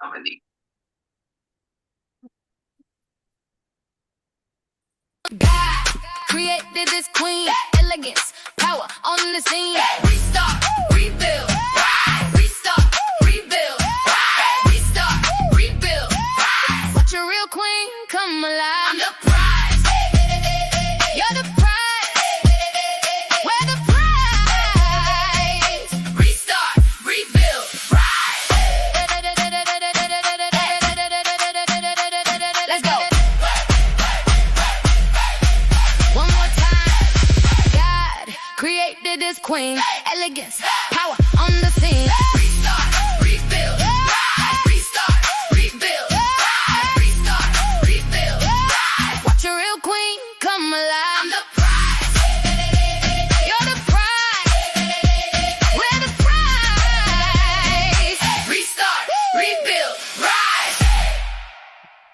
Dominique. God created this queen, elegance, power on the scene. Restart, rebuild, rise. Restart, rebuild, rise. Restart, rebuild, rise. Watch a real queen come alive. I'm the prize. You're the prize. We're the prize. Restart, rebuild, rise. Let's go. One more time. God created this queen, elegance, power on the scene. Restart, rebuild, rise. Restart, rebuild, rise. Restart, rebuild, rise. Watch a real queen come alive. I'm the prize. You're the prize. We're the prize. Restart, rebuild, rise.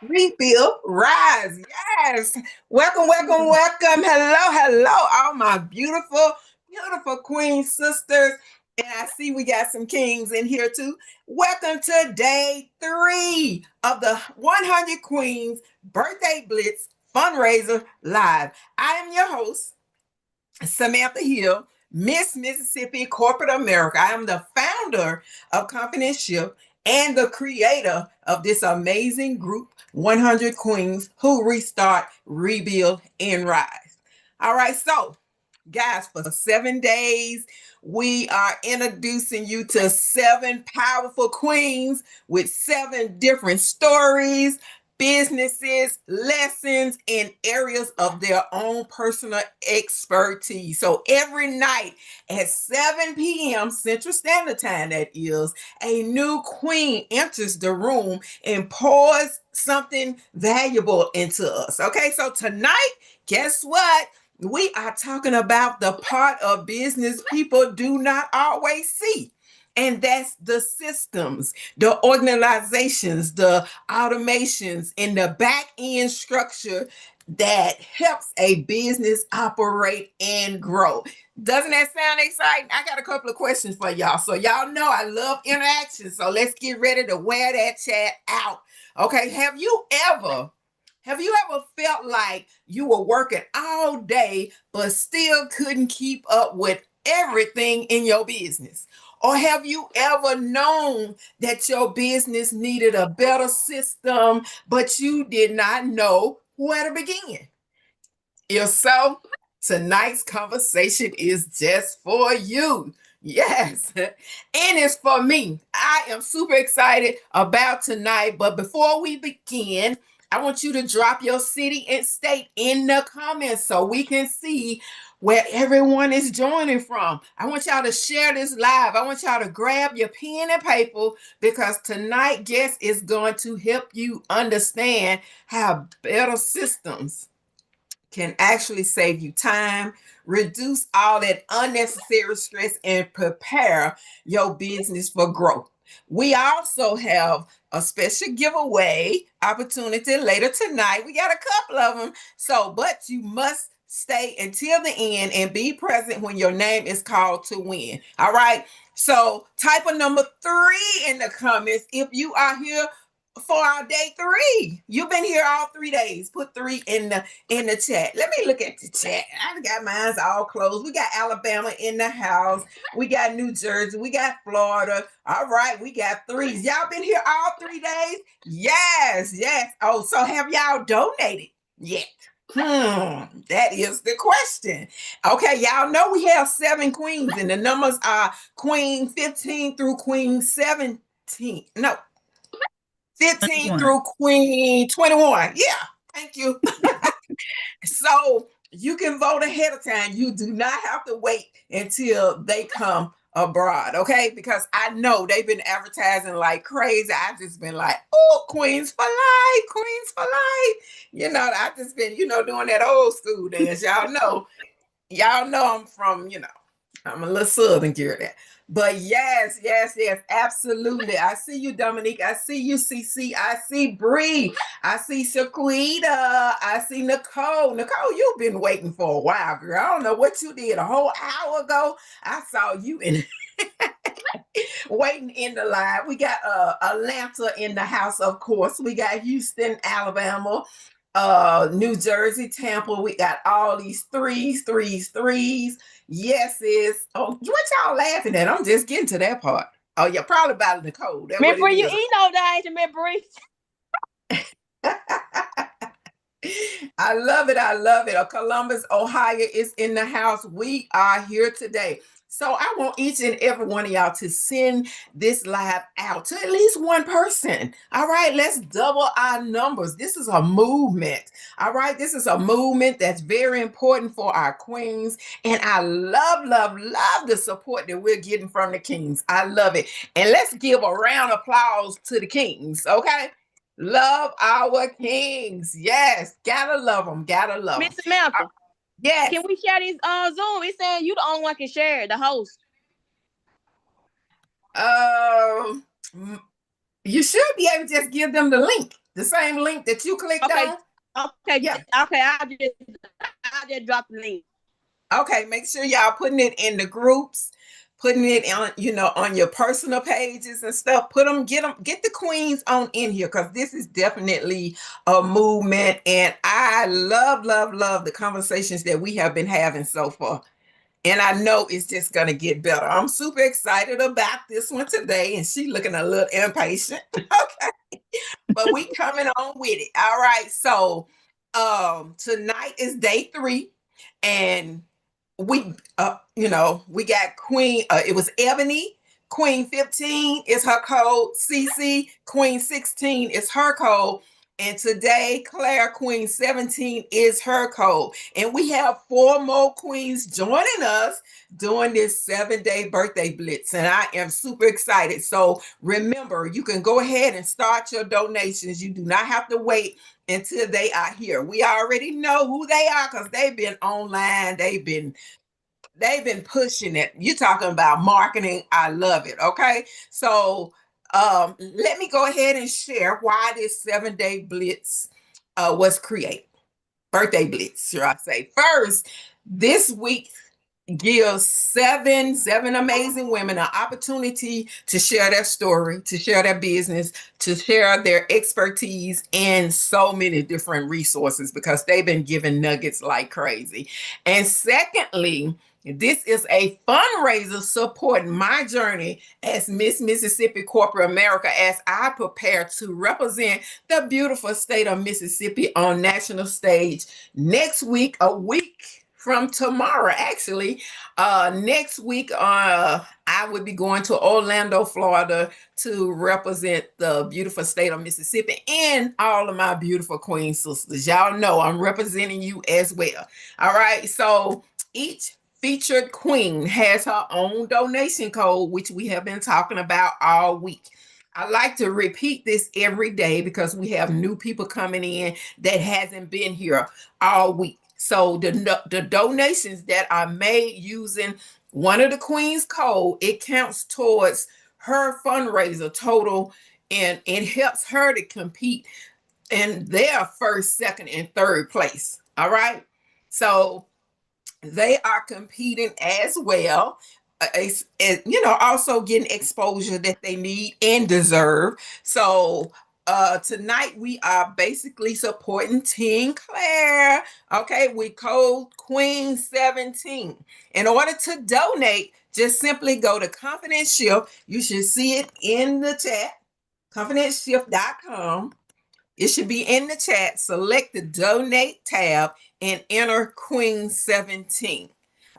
Rebuild, rise. Yes. Welcome, welcome, welcome. Hello, all my beautiful, beautiful queen sisters. And I see we got some kings in here too. Welcome to day 3 of the 100 Queens Birthday Blitz Fundraiser Live. I am your host, Samantha Hill, Miss Mississippi Corporate America. I am the founder of Confidential and the creator of this amazing group, 100 Queens who restart, rebuild, and rise. All right, so guys, for 7 days, we are introducing you to 7 powerful queens with 7 different stories, businesses, lessons, and areas of their own personal expertise. So every night at 7 p.m. Central Standard Time, that is, a new queen enters the room and pours something valuable into us. Okay, so tonight, guess what? We are talking about the part of business people do not always see. And that's the systems, the organizations, the automations, and the back end structure that helps a business operate and grow. Doesn't that sound exciting? I got a couple of questions for y'all. So y'all know I love interaction. So let's get ready to wear that chat out. Okay, have you ever felt like you were working all day but still couldn't keep up with everything in your business? Or have you ever known that your business needed a better system, but you did not know where to begin? If so, tonight's conversation is just for you. Yes, and it's for me. I am super excited about tonight. But before we begin, I want you to drop your city and state in the comments so we can see where everyone is joining from. I want y'all to share this live. I want y'all to grab your pen and paper because tonight guest is going to help you understand how better systems can actually save you time, reduce all that unnecessary stress, and prepare your business for growth. We also have a special giveaway opportunity later tonight. We got a couple of them. But you must stay until the end and be present when your name is called to win. All right. So type a number 3 in the comments if you are here for our day 3. You've been here all 3 days. Put 3 in the chat. Let me look at the chat. I got mine all closed. We got Alabama in the house. We got New Jersey. We got Florida. All right, we got 3s. Y'all been here all 3 days? Yes. Oh, so have y'all donated yet? That is the question. Okay, y'all know we have 7 queens, and the numbers are Queen 15 through Queen 17. No, 15 21. through Queen 21. Yeah, thank you. So you can vote ahead of time. You do not have to wait until they come abroad, okay? Because I know they've been advertising like crazy. I've just been like, oh, Queens for life, Queens for life. I've just been, doing that old school dance. Y'all know I'm from, I'm a little Southern girl there. But yes, absolutely. I see you, Dominique. I see you, CC. I see Bree. I see Shaquita. I see Nicole. Nicole, you've been waiting for a while, girl. I don't know what you did a whole hour ago. I saw you in Waiting in the line. We got Atlanta in the house, of course. We got Houston, Alabama, New Jersey, Tampa. We got all these threes, yeses. Oh, what y'all laughing at? I'm just getting to that part. Oh, yeah, probably about Nicole. That's what it You is. eat over there, ain't you, Miss Bree? I love it. I love it. Columbus, Ohio is in the house. We are here today. So I want each and every one of y'all to send this live out to at least one person. All right, let's double our numbers. This is a movement. All right, this is a movement that's very important for our queens. And I love the support that we're getting from the kings. I love it. And let's give a round of applause to the kings, okay? Love our kings. Yes, gotta love them. Gotta love them. Miss Samantha. Yes. Can we share this on Zoom? It's saying you the only one can share it, the host. You should be able to just give them the link, the same link that you clicked on. Okay. Yeah. Okay. I'll just drop the link. Okay. Make sure y'all putting it in the groups, putting it on, on your personal pages and stuff. Get the queens on in here, because this is definitely a movement. And I love the conversations that we have been having so far. And I know it's just going to get better. I'm super excited about this one today. And she looking a little impatient. Okay. But we coming on with it. All right. So tonight is day 3. And we got Queen, it was Ebony, Queen 15 is her code, CC, Queen 16 is her code, and today Claire, Queen 17 is her code. And we have 4 more queens joining us during this 7-day birthday blitz, and I am super excited. So remember, you can go ahead and start your donations. You do not have to wait until they are here. We already know who they are, because they've been online. They've been pushing it. You're talking about marketing. I love it. Okay. So let me go ahead and share why this 7-day blitz was created. Birthday blitz, should I say. First, this week gives seven amazing women an opportunity to share their story, to share their business, to share their expertise in so many different resources, because they've been giving nuggets like crazy. And secondly, this is a fundraiser supporting my journey as Miss Mississippi Corporate America, as I prepare to represent the beautiful state of Mississippi on national stage next week, a week from tomorrow, actually. Next week, I would be going to Orlando, Florida, to represent the beautiful state of Mississippi and all of my beautiful queen sisters. Y'all know I'm representing you as well. All right. So each featured queen has her own donation code, which we have been talking about all week. I like to repeat this every day because we have new people coming in that hasn't been here all week. So the donations that are made using one of the queen's code, it counts towards her fundraiser total, and it helps her to compete in their first, second, and third place. All right. So they are competing as well, also getting exposure that they need and deserve. So tonight we are basically supporting Team Claire. Okay, we code Queen 17. In order to donate, just simply go to Confidence Shift. You should see it in the chat, confidenceshift.com. It should be in the chat. Select the donate tab and enter Queen 17.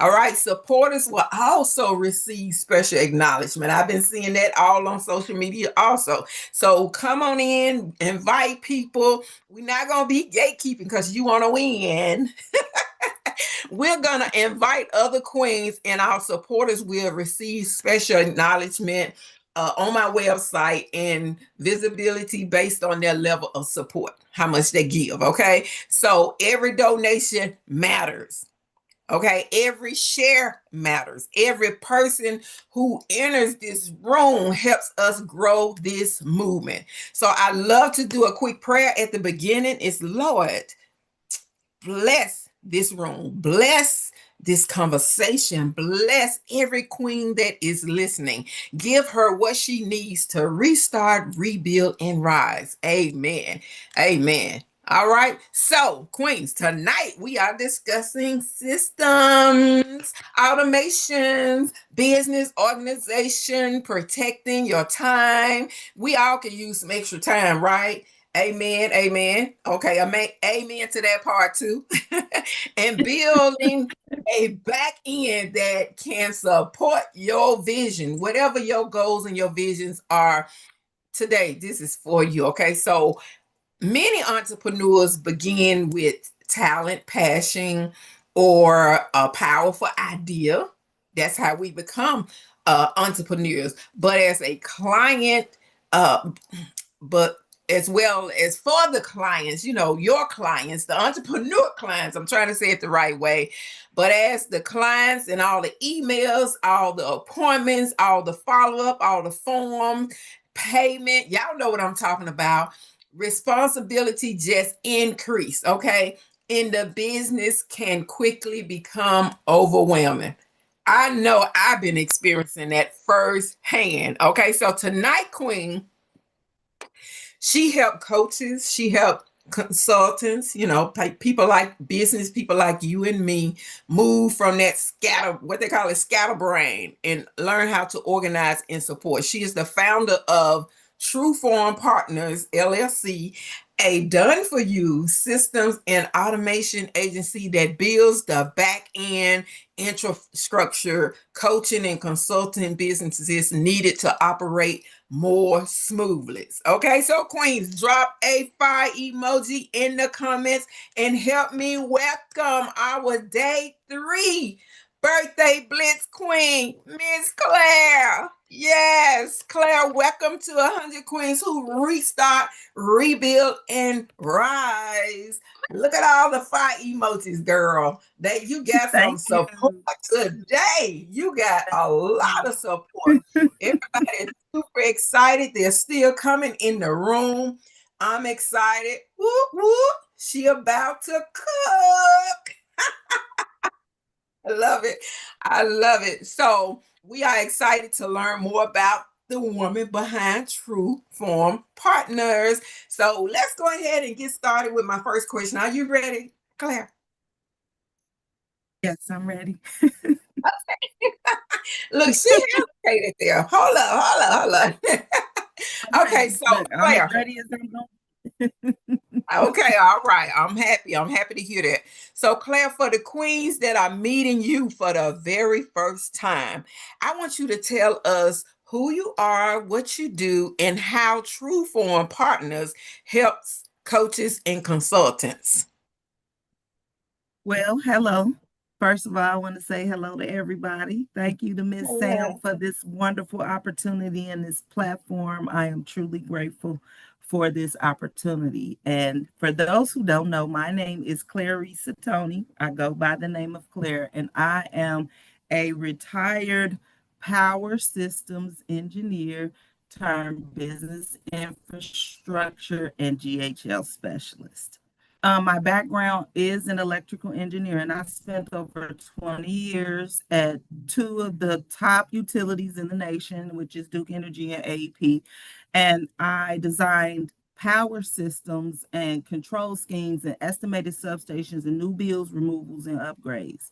All right. Supporters will also receive special acknowledgement. I've been seeing that all on social media also. So come on in, invite people. We're not going to be gatekeeping because you want to win. We're going to invite other queens, and our supporters will receive special acknowledgement on my website and visibility based on their level of support, how much they give. Okay. So every donation matters. Okay. Every share matters. Every person who enters this room helps us grow this movement. So I love to do a quick prayer at the beginning. It's Lord, bless this room. Bless this conversation bless every queen that is listening. Give her what she needs to restart, rebuild, and rise. Amen. Amen. All right. So, queens, tonight we are discussing systems, automations, business organization, protecting your time. We all can use some extra time, right? Amen. Amen. Okay. Amen to that part too. And building a back end that can support your vision, whatever your goals and your visions are today. This is for you. Okay. So many entrepreneurs begin with talent, passion, or a powerful idea. That's how we become entrepreneurs. But as a client, uh, but as well as for the clients, your clients, the entrepreneur clients, I'm trying to say it the right way. But as the clients and all the emails, all the appointments, all the follow up, all the form payment, y'all know what I'm talking about. Responsibility just increased, okay? And the business can quickly become overwhelming. I know I've been experiencing that firsthand. Okay, so tonight, Queen, she helped coaches, she helped consultants, people like business people like you and me move from that what they call it, scatterbrain, and learn how to organize and support. She is the founder of Trueform Partners LLC, a done for you systems and automation agency that builds the back end infrastructure, coaching and consulting businesses needed to operate more smoothly. Okay, so queens, drop a fire emoji in the comments and help me welcome our day 3 birthday Blitz queen, Miss Claire. Yes, Claire, welcome to 100 Queens who restart, rebuild, and rise. Look at all the fire emojis, girl. You got some support today. You got a lot of support. Everybody is super excited. They're still coming in the room. I'm excited. Whoop, whoop. She about to cook. I love it. I love it. So we are excited to learn more about the woman behind Trueform Partners. So let's go ahead and get started with my first question. Are you ready, Claire? Yes, I'm ready. Look, she hesitated there. Hold up. Okay, so Look, I'm Claire. as ready as I'm going. Okay, all right. I'm happy. I'm happy to hear that. So, Claire, for the queens that are meeting you for the very first time, I want you to tell us who you are, what you do, and how Trueform Partners helps coaches and consultants. Well, hello. First of all, I want to say hello to everybody. Thank you to Miss Sam for this wonderful opportunity and this platform. I am truly grateful for this opportunity. And for those who don't know, my name is Clararesa Toney. I go by the name of Claire, and I am a retired power systems engineer turned business infrastructure and GHL specialist. My background is in electrical engineering. I spent over 20 years at 2 of the top utilities in the nation, which is Duke Energy and AEP. And I designed power systems and control schemes and estimated substations and new builds, removals, and upgrades.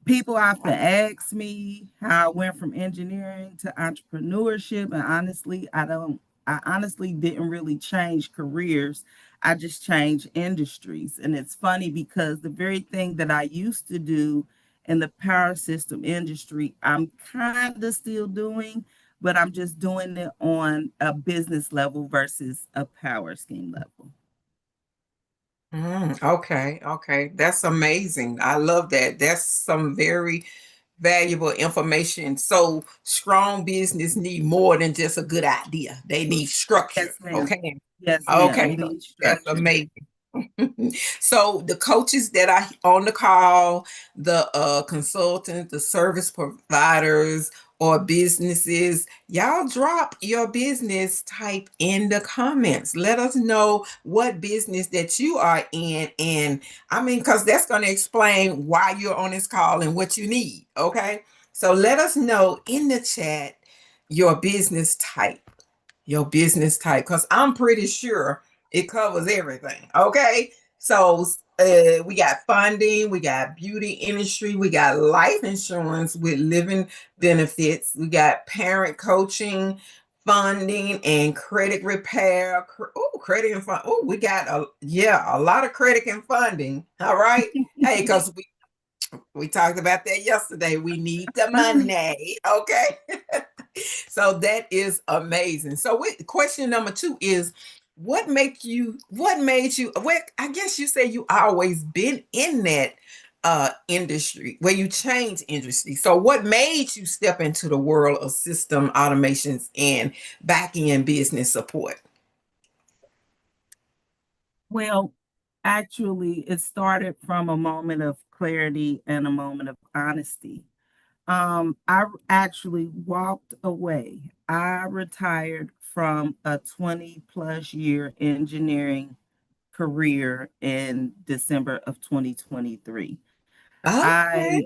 People often ask me how I went from engineering to entrepreneurship, and I honestly didn't really change careers. I just changed industries. And it's funny because the very thing that I used to do in the power system industry, I'm kind of still doing, but I'm just doing it on a business level versus a power scheme level. Okay. That's amazing. I love that. That's some very valuable information. So strong business need more than just a good idea. They need structure. Yes, ma'am. Okay. Yes, ma'am. Okay. We need That's structure. amazing. So the coaches that are on the call, the consultants, the service providers or businesses, y'all drop your business type in the comments. Let us know what business that you are in. And I mean, because that's going to explain why you're on this call and what you need. Okay. So let us know in the chat your business type, because I'm pretty sure it covers everything. Okay. So we got funding, we got beauty industry, we got life insurance with living benefits, we got parent coaching, funding, and credit repair. Oh, credit and fund. Oh, we got a lot of credit and funding. All right. Hey, because we talked about that yesterday. We need the money. Okay. So that is amazing. So question number 2 is what made you, well, I guess you say you always been in that industry where you changed industry. So what made you step into the world of system automations and back end business support? Well, actually, it started from a moment of clarity and a moment of honesty. I actually walked away. I retired from a 20 plus year engineering career in December of 2023. Okay. I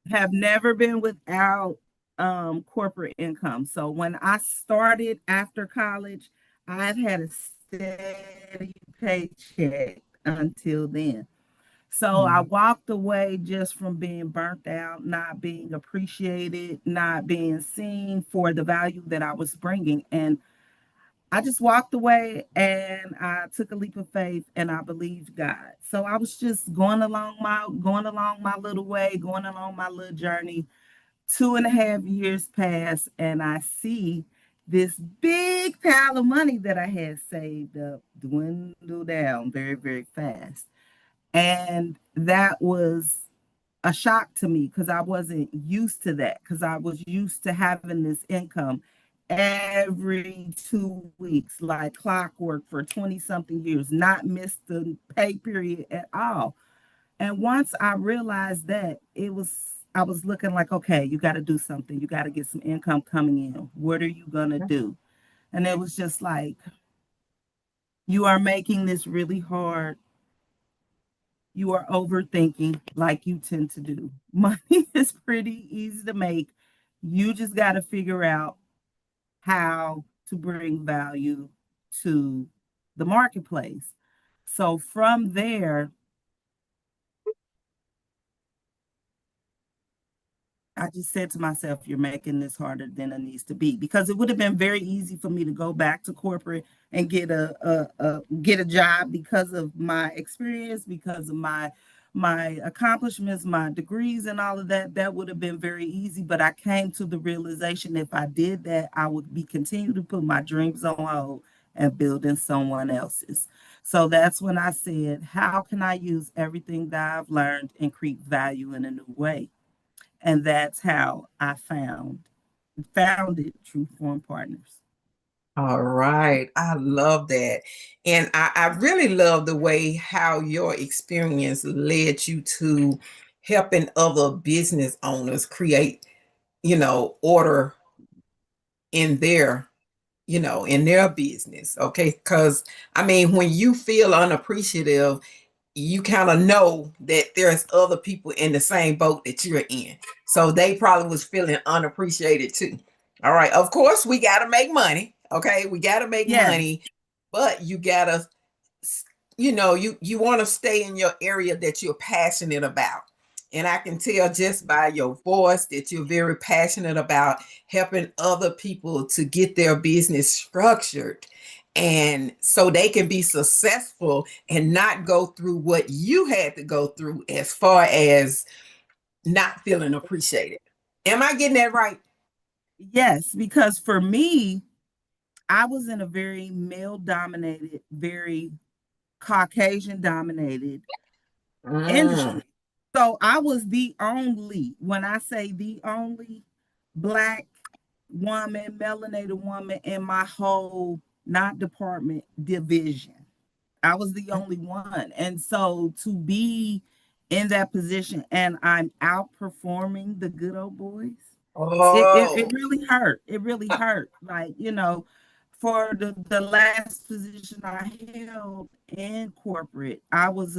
have never been without corporate income. So when I started after college, I've had a steady paycheck until then. So I walked away just from being burnt out, not being appreciated, not being seen for the value that I was bringing. And I just walked away and I took a leap of faith and I believed God. So I was just going along my little way, going along my little journey. 2.5 years pass and I see this big pile of money that I had saved up dwindle down very, very fast. And that was a shock to me because I wasn't used to that, because I was used to having this income every 2 weeks, like clockwork for 20 something years, not miss the pay period at all. And once I realized that, I was looking like, okay, you got to do something. You got to get some income coming in. What are you going to do? And it was just like, you are making this really hard. You are overthinking like you tend to do. Money is pretty easy to make. You just got to figure out how to bring value to the marketplace. So from there, I just said to myself, you're making this harder than it needs to be, because it would have been very easy for me to go back to corporate and get a job because of my experience, because of my accomplishments, my degrees and all of that. That would have been very easy. But I came to the realization if I did that, I would be continue to put my dreams on hold and building someone else's. So that's when I said, how can I use everything that I've learned and create value in a new way? And that's how I founded Trueform Partners. All right. I love that. And I really love the way how your experience led you to helping other business owners create, order in their, in their business. Okay. Because I mean, when you feel unappreciative, you kind of know that there's other people in the same boat that you're in. So they probably was feeling unappreciated too. All right. Of course, we got to make money. Okay. We got to make Yes, money, but you got to, you want to stay in your area that you're passionate about. And I can tell just by your voice that you're very passionate about helping other people to get their business structured and so they can be successful and not go through what you had to go through as far as not feeling appreciated. Am I getting that right? yes, because for me, I was in a very male dominated, very Caucasian dominated Mm. industry. So I was the only, when I say the only Black woman, melanated woman in my whole, not department, division. I was the only one. And so to be in that position and I'm outperforming the good old boys, it Oh, really hurt. It really hurt. Like, for the last position I held in corporate, I was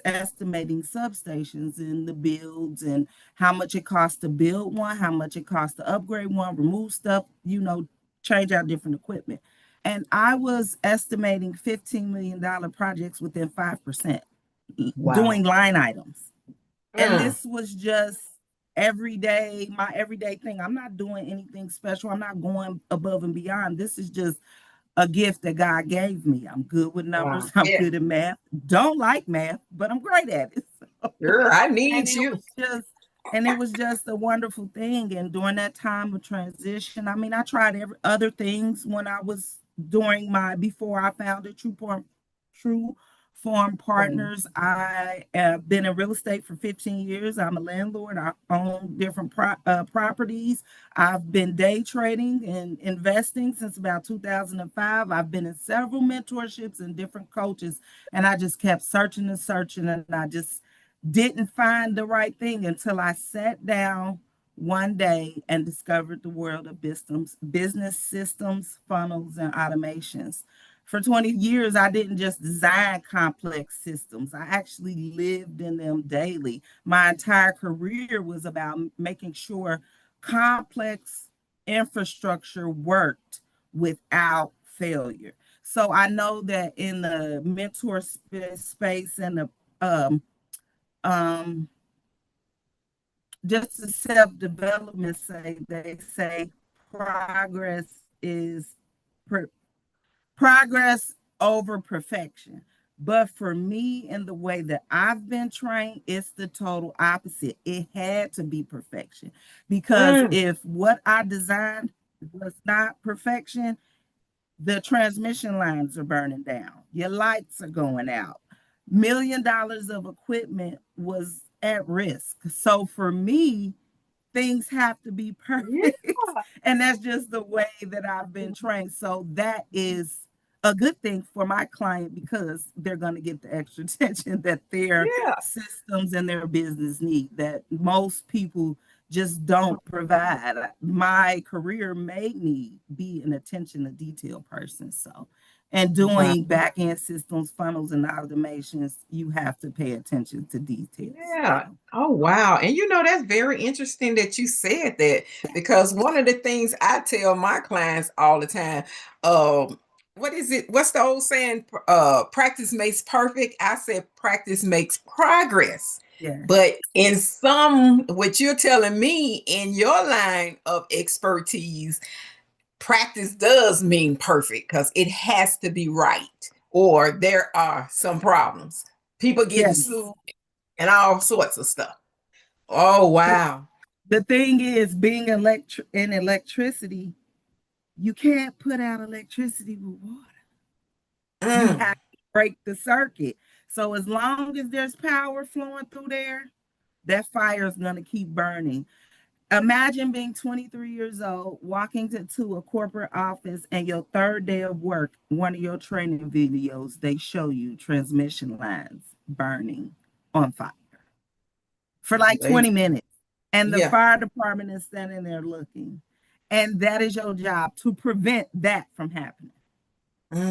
estimating substations and the builds and how much it costs to build one, how much it costs to upgrade one, remove stuff, change out different equipment. And I was estimating $15 million projects within 5%, wow. doing line items. And Mm, this was just everyday, my everyday thing. I'm not doing anything special. I'm not going above and beyond. This is just a gift that God gave me. I'm good with numbers. wow. I'm Yeah. good at math. Don't like math, but I'm great at it. Sure, I And need it you. was just and it was just a wonderful thing. And during that time of transition, I mean, I tried every other things when I was during my before I founded True Form Partners. I have been in real estate for 15 years. I'm a landlord. I own different properties. I've been day trading and investing since about 2005. I've been in several mentorships and different coaches, and I just kept searching and searching, and I just didn't find the right thing until I sat down one day and discovered the world of business systems, funnels, and automations. For 20 years, I didn't just design complex systems, I actually lived in them daily. My entire career was about making sure complex infrastructure worked without failure. So I know that in the mentor space and the um, just the self-development they say progress is pro- progress over perfection. But for me, in the way that I've been trained, it's the total opposite. It had to be perfection because Mm, if what I designed was not perfection, the transmission lines are burning down, your lights are going out. $1 million of equipment was at risk. So for me, things have to be yeah. perfect. And that's just the way that I've been trained. So that is a good thing for my client because they're going to get the extra attention that their Yeah. systems and their business need that most people just don't provide. My career made me be an attention to detail person. So, and Wow. doing back end systems, funnels, and automations, you have to pay attention to details. Yeah. So, Oh, wow. And that's very interesting that you said that because one of the things I tell my clients all the time, what is it? What's the old saying? Practice makes perfect. I said practice makes progress. yes, But in what you're telling me in your line of expertise, practice does mean perfect because it has to be right, or there are some problems. People getting yes. sued and all sorts of stuff. Oh, The, wow. the thing is, being in electricity, you can't put out electricity with water. You Mm, have to break the circuit. So as long as there's power flowing through there, that fire is going to keep burning. Imagine being 23 years old, walking to a corporate office, and your third day of work, one of your training videos, they show you transmission lines burning on fire for like they- 20 minutes. And the yeah. fire department is standing there looking. And that is your job to prevent that from happening.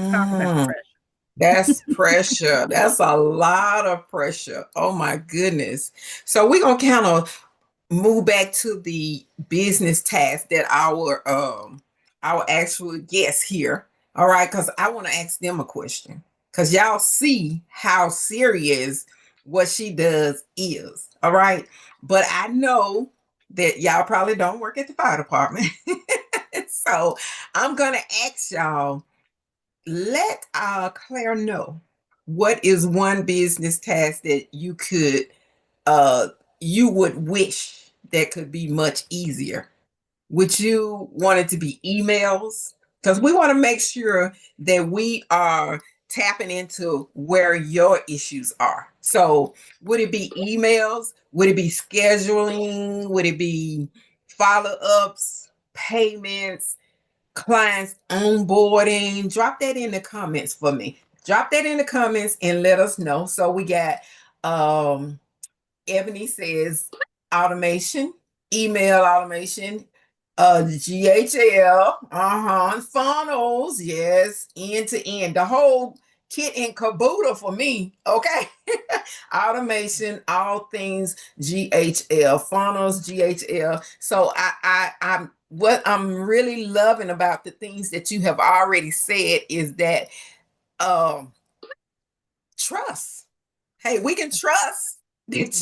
Talk about Mm, pressure. that's pressure. That's a lot of pressure. Oh my goodness. So we're gonna kind of move back to the business task that our actual guests here. All right, because I want to ask them a question. Because y'all see how serious what she does is. All right. But I know that y'all probably don't work at the fire department. So I'm gonna ask y'all, let Claire know what is one business task that uh you would wish that could be much easier. Would you want it to be emails? Because we want to make sure that we are tapping into where your issues are. So would it be emails? Would it be scheduling? Would it be follow-ups, payments, clients onboarding? Drop that in the comments for me. Drop that in the comments and let us know. So we got Ebony says automation, email automation, GHL, funnels, yes, end to end, the whole kit and caboodle for me. Okay. Automation, all things GHL, funnels, GHL. So I'm what I'm really loving about the things that you have already said is that um trust. Hey, we can trust that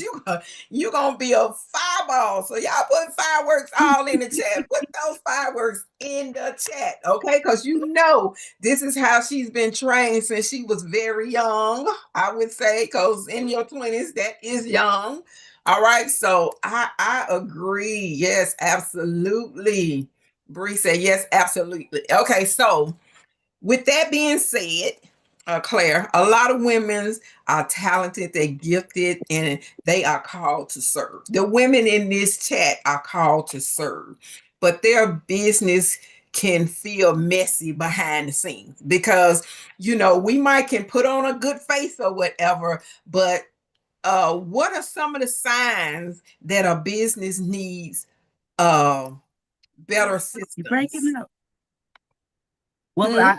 you gonna be a fireball. So y'all put fireworks all in the chat. Put those fireworks in the chat, okay? Because you know this is how she's been trained since she was very young. I would say, because in your 20s, that is young. All right. So I agree. Yes, absolutely. Bree said yes, absolutely. Okay, so with that being said, Claire, a lot of women are talented, they're gifted, and they are called to serve. The women in this chat are called to serve, but their business can feel messy behind the scenes because we might can put on a good face or whatever, but what are some of the signs that a business needs better You're breaking systems? up. Well,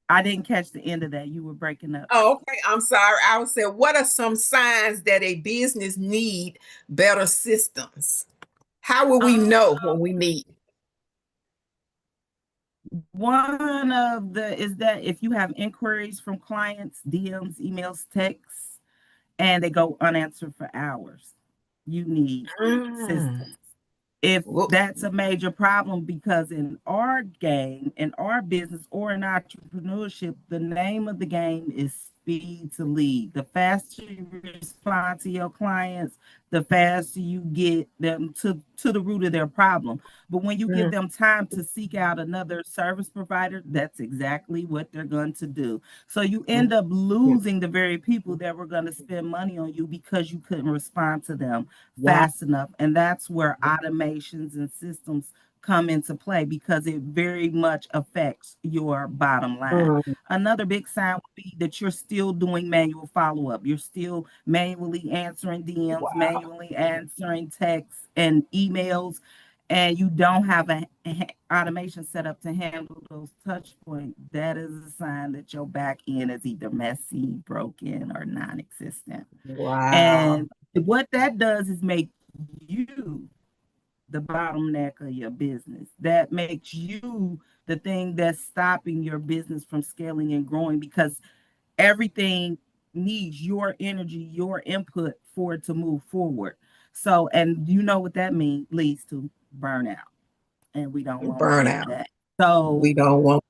I didn't catch the end of that. You were breaking up. Oh, okay. I'm sorry. I would say, what are some signs that a business need better systems? How will we know when we need? One of the is that if you have inquiries from clients, DMs, emails, texts, and they go unanswered for hours, you need Mm. systems. If Whoop. that's a major problem, because in our game, in our business, or in entrepreneurship, the name of the game is speed to lead. The faster you respond to your clients, the faster you get them to the root of their problem. But when you give Mm. them time to seek out another service provider, that's exactly what they're going to do. So you end up losing the very people that were going to spend money on you because you couldn't respond to them Wow. fast enough. And that's where automations and systems come into play because it very much affects your bottom line. Mm. Another big sign would be that you're still doing manual follow up. You're still manually answering DMs, Wow. manually answering texts and emails, and you don't have an automation set up to handle those touch points. That is a sign that your back end is either messy, broken, or non existent. Wow. And what that does is make you the bottleneck of your business. That makes you the thing that's stopping your business from scaling and growing because everything needs your energy, your input for it to move forward. So, and you know what that means leads to burnout. And we don't want any of Burnout. that. So, We don't want.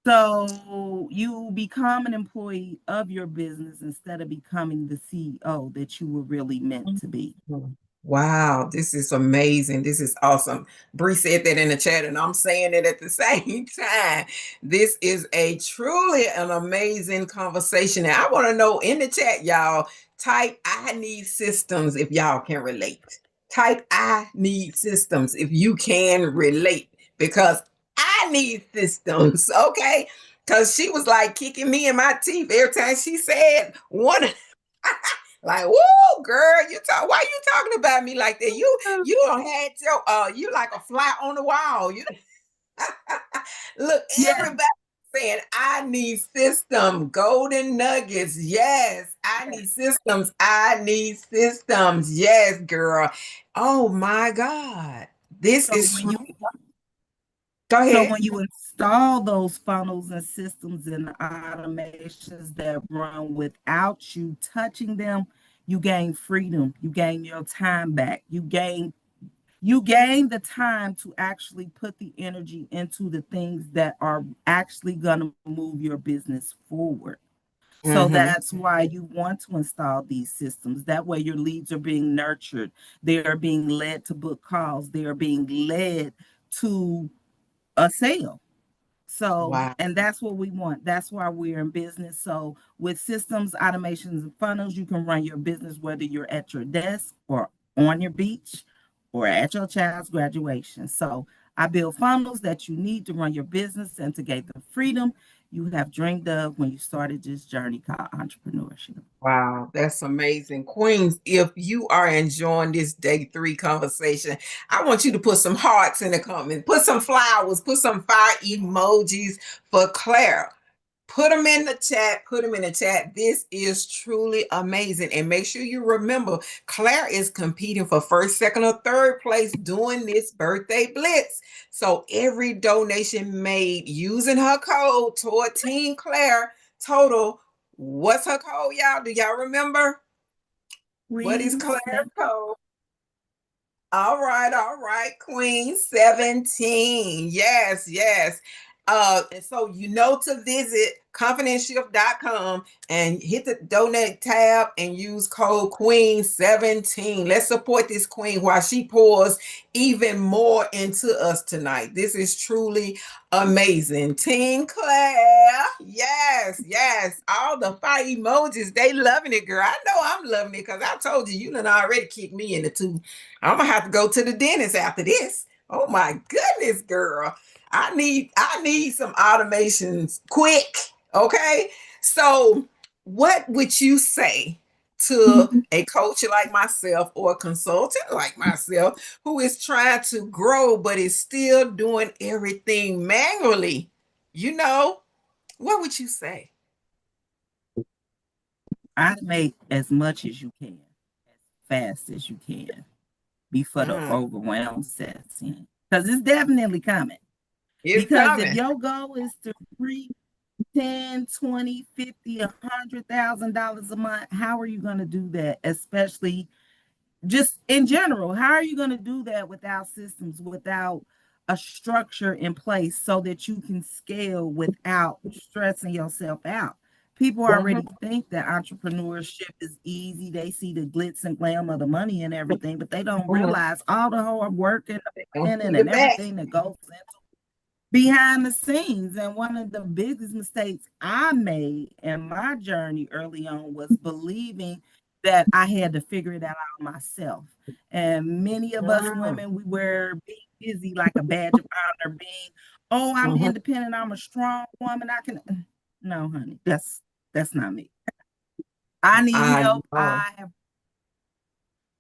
so you become an employee of your business instead of becoming the CEO that you were really meant to be. Mhm. Wow, this is amazing. This is awesome. Bree said that in the chat, and I'm saying it at the same time. This is a truly an amazing conversation. And I want to know in the chat, y'all, type I need systems if y'all can relate. Type I need systems if you can relate, because I need systems, okay? Because she was like kicking me in my teeth every time she said one. Like, whoa, girl, why you talking about me like that? You don't had your you like a fly on the wall. You look, Yeah. everybody saying I need system, golden nuggets. Yes, I need systems. I need systems. Yes, girl. Oh my God. This So is when you go so ahead. when you install those funnels and systems and automations that run without you touching them, you gain freedom. You gain your time back. You gain the time to actually put the energy into the things that are actually going to move your business forward. So Mm-hmm. that's why you want to install these systems. That way your leads are being nurtured. They are being led to book calls. They are being led to a sale. So, Wow. and that's what we want. That's why we're in business. So, with systems, automations, and funnels, you can run your business whether you're at your desk or on your beach or at your child's graduation. So, I build funnels that you need to run your business and to gain the freedom you have dreamed of when you started this journey called entrepreneurship. Wow, that's amazing. Queens, if you are enjoying this day 3 conversation, I want you to put some hearts in the comments, put some flowers, put some fire emojis for Claire. Put them in the chat. Put them in the chat. This is truly amazing. And make sure you remember, Claire is competing for first, second, or third place doing this birthday blitz. So every donation made using her code toward Team Claire total. What's her code, y'all? Do y'all remember? What is Claire's code? All right, Queen 17. Yes, yes. And so you know to visit confidentshift.com and hit the donate tab and use code Queen 17. Let's support this queen while she pours even more into us tonight. This is truly amazing. Team Claire. Yes, yes. All the fire emojis, they loving it, girl. I know I'm loving it because I told you done already kicked me in the two. I'm gonna have to go to the dentist after this. Oh my goodness, girl. I need some automations quick. Okay. So what would you say to a coach like myself or a consultant like myself who is trying to grow but is still doing everything manually? What would you say? Automate as much as you can, as fast as you can, before the overwhelm sets in. Because it's definitely coming. If your goal is to reach 10, 20, 50, $100,000 a month, how are you going to do that? Especially just in general, how are you going to do that without systems, without a structure in place so that you can scale without stressing yourself out? People already think that entrepreneurship is easy. They see the glitz and glam of the money and everything, but they don't realize all the hard work and the planning and everything that goes into behind the scenes. And one of the biggest mistakes I made in my journey early on was believing that I had to figure it out myself. And many of us women, we wear being busy like a badge of honor, being, oh, I'm independent, I'm a strong woman, I can. No, honey, that's not me. I need help. I have,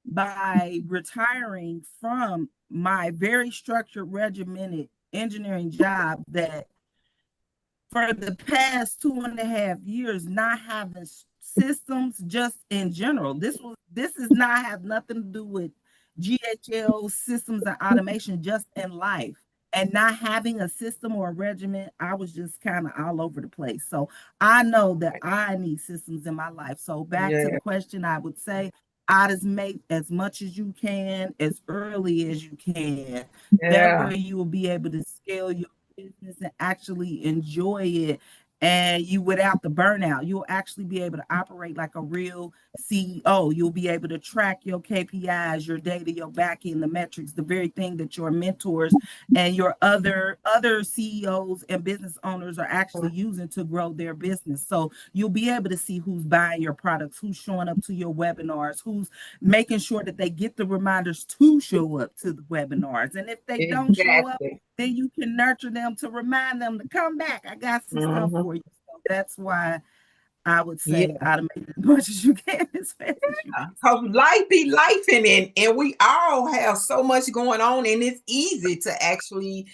by retiring from my very structured, regimented engineering job, that for the past 2.5 years, not having systems just in general. This is not have nothing to do with GHL systems and automation, just in life. And not having a system or a regimen, I was just kind of all over the place. So I know that I need systems in my life. So back to the question, I would say, automate as much as you can, as early as you can. That way you will be able to scale your business and actually enjoy it, and you without the burnout. You'll actually be able to operate like a real CEO. You'll be able to track your KPIs, your data, your back end, the metrics, the very thing that your mentors and your other CEOs and business owners are actually using to grow their business. So you'll be able to see who's buying your products, who's showing up to your webinars, who's making sure that they get the reminders to show up to the webinars. And if they don't show up, then you can nurture them to remind them to come back. I got some stuff for you. So that's why I would say automate as much as you can, as fast as you can. Because life be lifing, and we all have so much going on, and it's easy to actually,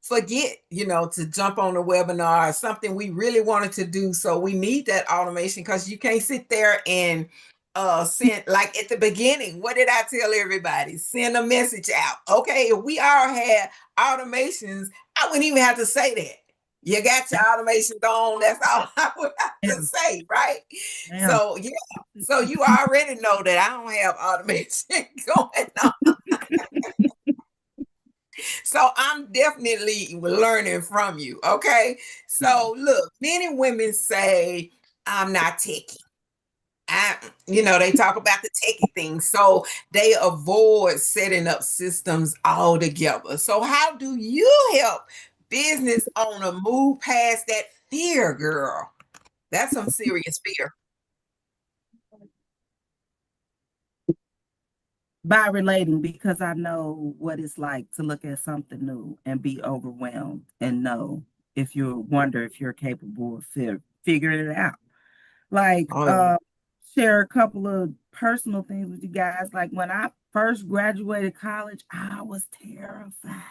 forget, to jump on a webinar, something we really wanted to do. So we need that automation, because you can't sit there and send, like at the beginning, what did I tell everybody? Send a message out. Okay, if we all had automations, I wouldn't even have to say that. You got your automations on. That's all I would have to say, right? So so you already know that I don't have automation going on. So I'm definitely learning from you. Okay. So look, many women say I'm not techie. They talk about the techie thing, so they avoid setting up systems altogether. So how do you help business owner move past that fear, girl? That's some serious fear. By relating, because I know what it's like to look at something new and be overwhelmed and know if you wonder if you're capable of figuring it out. Like, Oh, yeah. share a couple of personal things with you guys. Like when I first graduated college, I was terrified.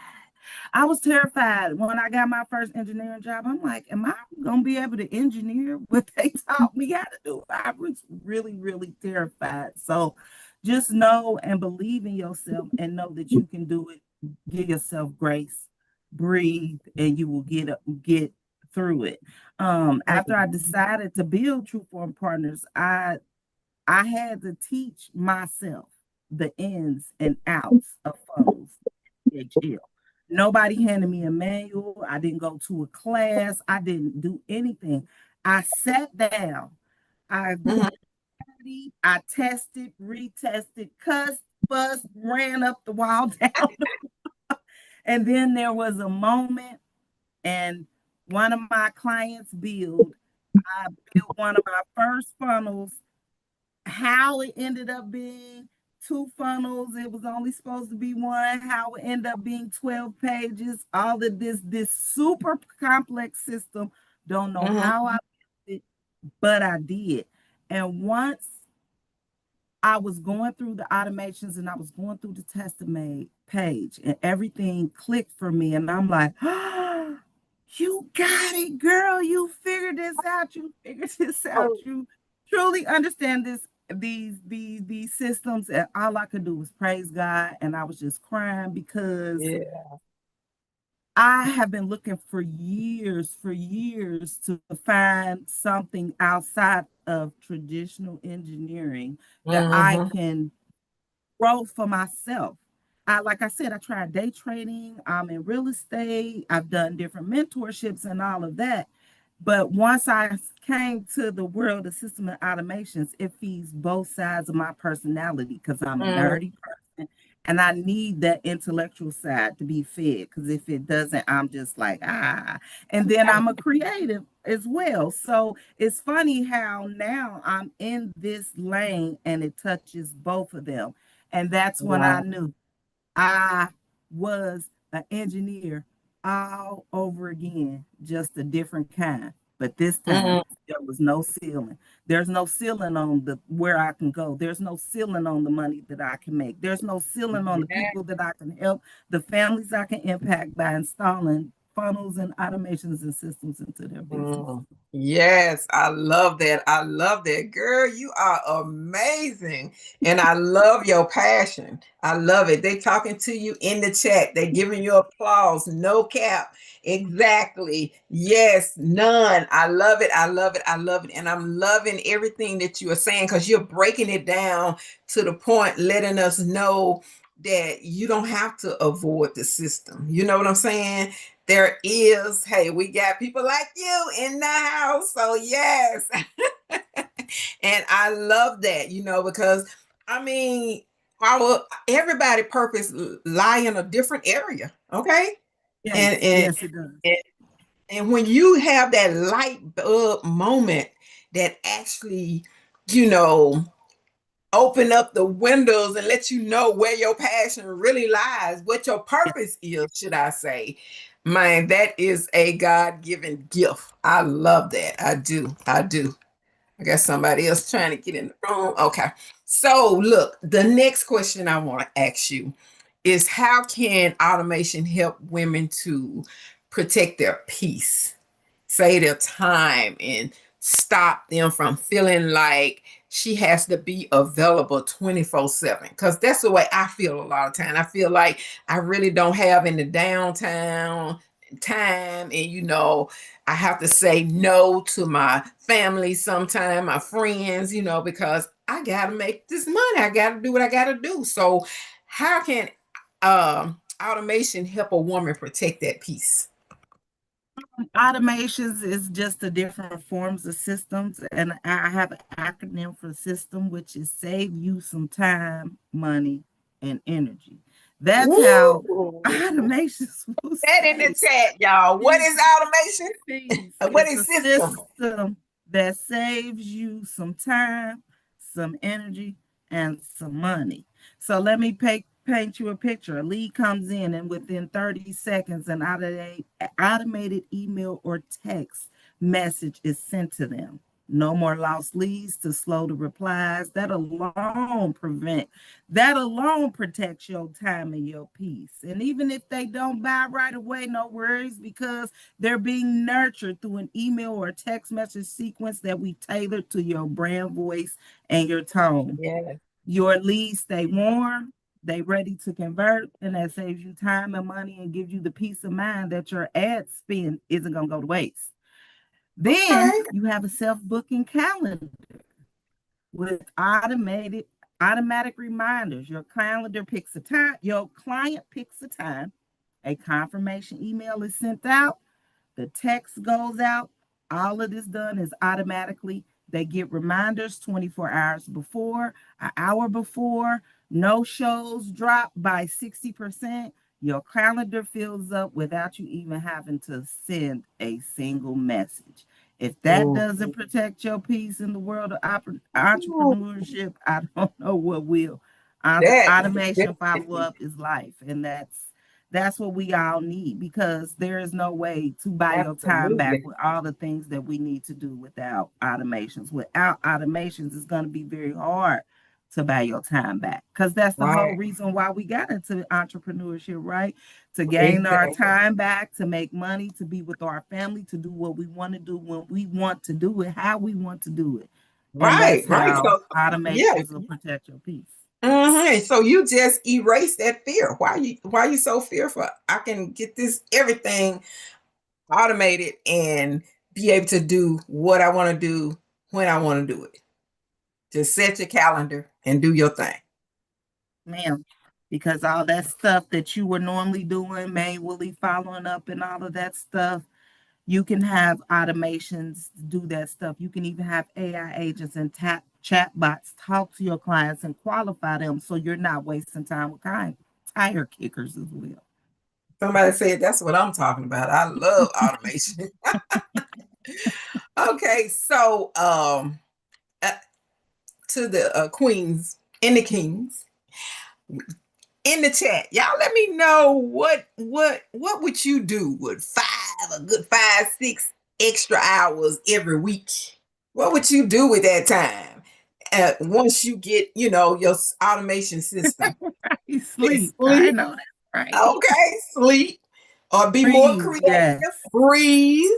I was terrified when I got my first engineering job. I'm like, am I gonna be able to engineer what they taught me how to do? I was really, really terrified. So just know and believe in yourself and know that you can do it. Give yourself grace, breathe, and you will get through it. After I decided to build Trueform Partners, I had to teach myself the ins and outs of funnels, HL. Nobody handed me a manual. I didn't go to a class. I didn't do anything. I sat down. I Mhm. studied. I tested, retested, cussed, fussed, ran up the wall, down. And then there was a moment, and one of my clients I built one of my first funnels. How it ended up being two funnels, it was only supposed to be one. How it ended up being 12 pages, all of this super complex system. Don't know Mhm. how I did it, but I did. And once I was going through the automations and I was going through the test page, and everything clicked for me. And I'm like, oh, you got it, girl. You figured this out. You figured this out. Oh, You truly understand these systems. And all I could do was praise God. And I was just crying because yeah. I have been looking for years to find something outside of traditional engineering that I Mhm. can grow for myself. Like I said, I tried day trading. I'm in real estate. I've done different mentorships and all of that. But once I came to the world of system and automations, it feeds both sides of my personality because I'm a Mhm. nerdy person and I need that intellectual side to be fed. Because if it doesn't, I'm just like, ah. And then I'm a creative as well. So it's funny how now I'm in this lane and it touches both of them. And that's when I Wow. knew I was an engineer all over again, just a different kind. But this time Mhm. there was no ceiling. There's no ceiling on the where I can go. There's no ceiling on the money that I can make. There's no ceiling on the Yeah. people that I can help, the families I can impact by installing funnels and automations and systems into their business. Mm. Yes, I love that. I love that. Girl, you are amazing. And I love your passion. I love it. They talking to you in the chat. They giving you applause. No cap. Exactly. Yes, none. I love it. I love it. I love it. And I'm loving everything that you are saying because you're breaking it down to the point, letting us know that you don't have to avoid the system. You know what I'm saying? There is, hey, we got people like you in the house. So, yes. And I love that, because I mean, our everybody purpose lie in a different area. Okay. And Yes, and yes, it does. and, and when you have that light bulb moment that actually, you know, open up the windows and let you know where your passion really lies, what your Yeah. purpose is, should I say. Man, that is a God-given gift. I love that. I do. I do. I got somebody else trying to get in the room. Okay. So, look, the next question I want to ask you is how can automation help women to protect their peace? Save their time and stop them from feeling like she has to be available 24/7. Because that's the way I feel a lot of time. I feel like I really don't have any downtown time. And, I have to say no to my family sometime, my friends, because I got to make this money. I got to do what I got to do. So, how can automation help a woman protect that peace? Automations is just the different forms of systems, and I have an acronym for system, which is save you some time, money, and energy. That's how Ooh. automations will That in the save chat, y'all. What you is automation? peace. What It's is a system? system that saves you some time, some energy, and some money. So let me paint you a picture. A lead comes in, and within 30 seconds, an automated email or text message is sent to them. No more lost leads to slow the replies. That alone protects your time and your peace. And even if they don't buy right away, no worries, because they're being nurtured through an email or text message sequence that we tailored to your brand voice and your tone. Yeah. Your leads stay warm, they ready to convert, and that saves you time and money and gives you the peace of mind that your ad spend isn't going to go to waste. Then Okay. you have a self-booking calendar with automatic reminders. Your calendar picks a time, your client picks a time, a confirmation email is sent out, the text goes out. All of this done is automatically. They get reminders 24 hours before, an hour before. No shows drop by 60%. Your calendar fills up without you even having to send a single message. If that Ooh. doesn't protect your peace in the world of Ooh, entrepreneurship, I don't know what will. that, Automation follow up is life, and that's what we all need, because there is no way to buy your time back absolutely with all the things that we need to do without automations. Without automations, it's going to be very hard to buy your time back, because that's the whole right. reason why we got into entrepreneurship, right? To gain our Exactly. time back, to make money, to be with our family, to do what we want to do when we want to do it, how we want to do it. And Right, that's right. how So yeah. automations will protect your peace. So you just erase that fear. Why you so fearful? I can get this everything automated and be able to do what I want to do when I want to do it. Just set your calendar and do your thing. Ma'am, because all that stuff that you were normally doing, manually following up and all of that stuff, you can have automations do that stuff. You can even have AI agents and chat bots talk to your clients and qualify them, so you're not wasting time with tire kickers as well. Somebody said that's what I'm talking about. I love automation. Okay, so uh, to the queens and the kings in the chat, y'all let me know what would you do with a good 5, 6 extra hours every week? What would you do with that time? Once you get, your automation system. You Yes, sleep. I sleep. know that's right. Okay, sleep. Or be more Breathe. creative. Yes. Breathe.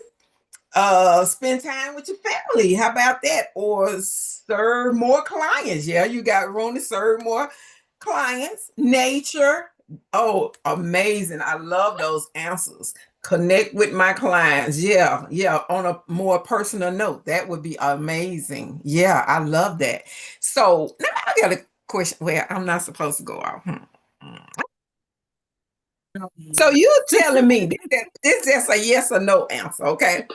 Spend time with your family. How about that? Or serve more clients. Yeah, you got room to serve more clients. Nature. Oh, amazing. I love those answers. Connect with my clients. Yeah, yeah. On a more personal note, that would be amazing. Yeah, I love that. So now I got a question. Well, I'm not supposed to go out. So you telling me this just a yes or no answer, okay?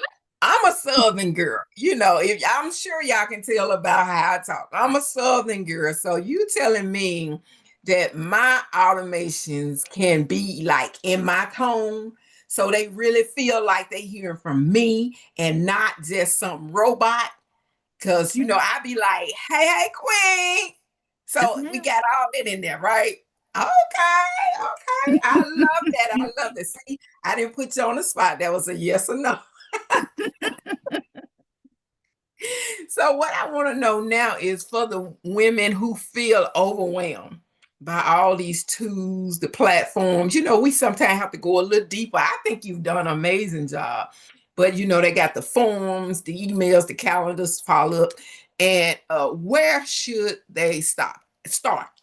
I'm a Southern girl. If I'm sure y'all can tell about how I talk. I'm a Southern girl. So you telling me that my automations can be like in my tone, so they really feel like they hearing from me and not just some robot. Cause I be like, hey, queen. Yes, So we ma'am. got all that in there, right? Okay, okay. I love that. I love that. See, I didn't put you on the spot. That was a yes or no. So what I want to know now is for the women who feel overwhelmed by all these tools, the platforms. We sometimes have to go a little deeper. I think you've done an amazing job. But they got the forms, the emails, the calendars, follow up. And where should they start?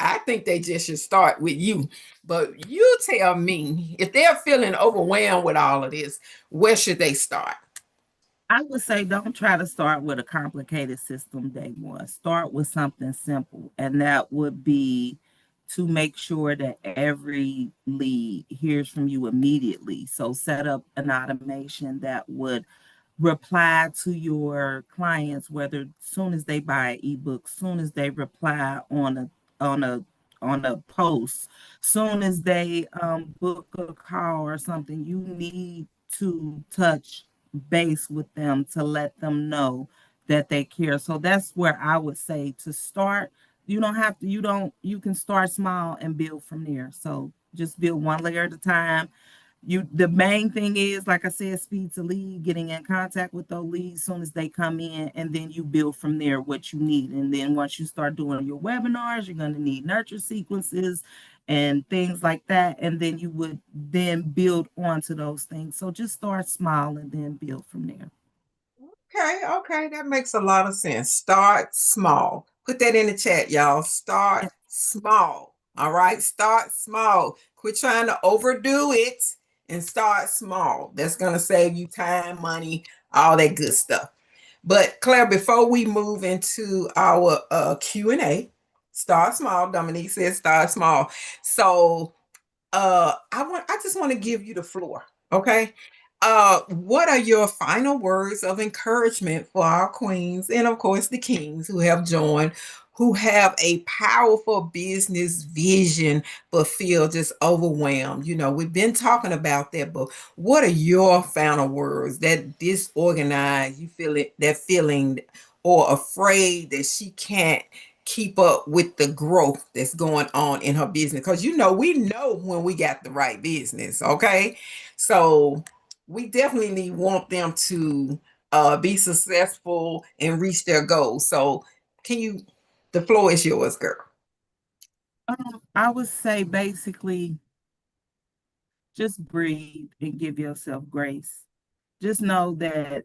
I think they just should start with you. But you tell me, if they're feeling overwhelmed with all of this, where should they start? I would say don't try to start with a complicated system day one. Start with something simple, and that would be to make sure that every lead hears from you immediately. So set up an automation that would reply to your clients, whether soon as they buy an ebook, soon as they reply on a on a post, soon as they book a call or something. You need to touch base with them to let them know that they care. So that's where I would say to start. you don't have to, you can start small and build from there. So just build one layer at a time. The main thing is, like I said, speed to lead, getting in contact with those leads as soon as they come in, and then you build from there what you need. And then once you start doing your webinars, you're going to need nurture sequences and things like that. And then you would then build onto those things. So just start small and then build from there. Okay, that makes a lot of sense. Start small. Put that in the chat, y'all. Start small. All right, start small. Quit trying to overdo it and start small. That's going to save you time, money, all that good stuff. But Claire, before we move into our Q&A, start small. Dominique says start small. So I just want to give you the floor. Okay. What are your final words of encouragement for our queens and of course the kings who have joined, who have a powerful business vision but feel just overwhelmed? We've been talking about that, but what are your final words? That disorganized, you feel it, that feeling, or afraid that she can't keep up with the growth that's going on in her business, because we know when we got the right business. Okay, so we definitely want them to be successful and reach their goals. So the floor is yours, girl. I would say basically just breathe and give yourself grace. Just know that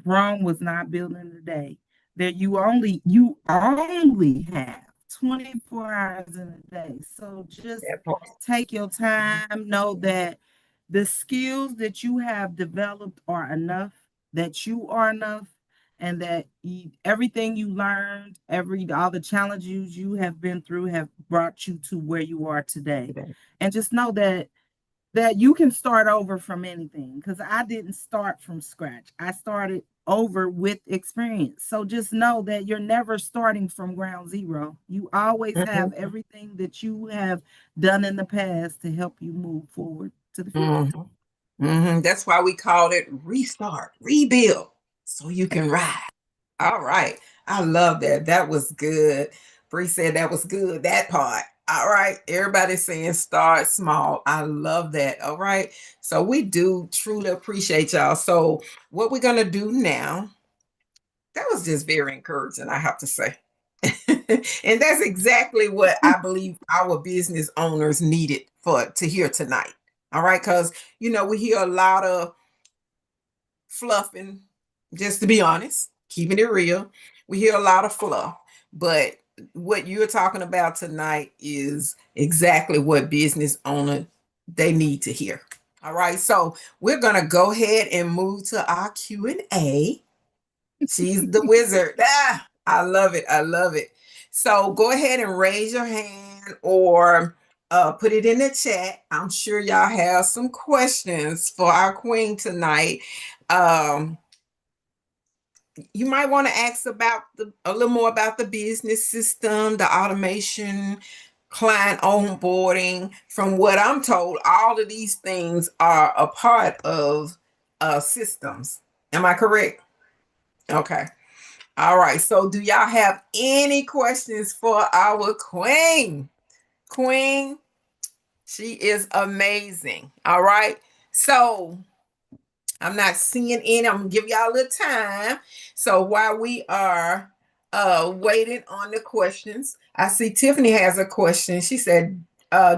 Rome was not built in a day. That you only have 24 hours in a day. So just take your time. Know that the skills that you have developed are enough, that you are enough, and that everything you learned, all the challenges you have been through have brought you to where you are today. And just know that you can start over from anything, because I didn't start from scratch. I started over with experience. So just know that you're never starting from ground zero. You always have everything that you have done in the past to help you move forward to the future. That's why we called it restart, rebuild, so you can ride. All right. I love that. That was good. Bree said that was good, that part. All right. Everybody's saying start small. I love that. All right. So we do truly appreciate y'all. So what we're going to do now, that was just very encouraging, I have to say. And that's exactly what I believe our business owners needed to hear tonight. All right. Because, we hear a lot of fluffing, just to be honest, keeping it real. We hear a lot of fluff, but what you're talking about tonight is exactly what business owner they need to hear. All right, so we're gonna go ahead and move to our Q&A. She's the wizard. I love it. I love it. So go ahead and raise your hand or put it in the chat. I'm sure y'all have some questions for our queen tonight. You might want to ask about a little more about the business system, the automation, client onboarding. From what I'm told, all of these things are a part of systems. Am I correct? Okay. All right. So do y'all have any questions for our queen? Queen, she is amazing. All right. So I'm not seeing any. I'm gonna give y'all a little time. So while we are waiting on the questions, I see Tiffany has a question. She said,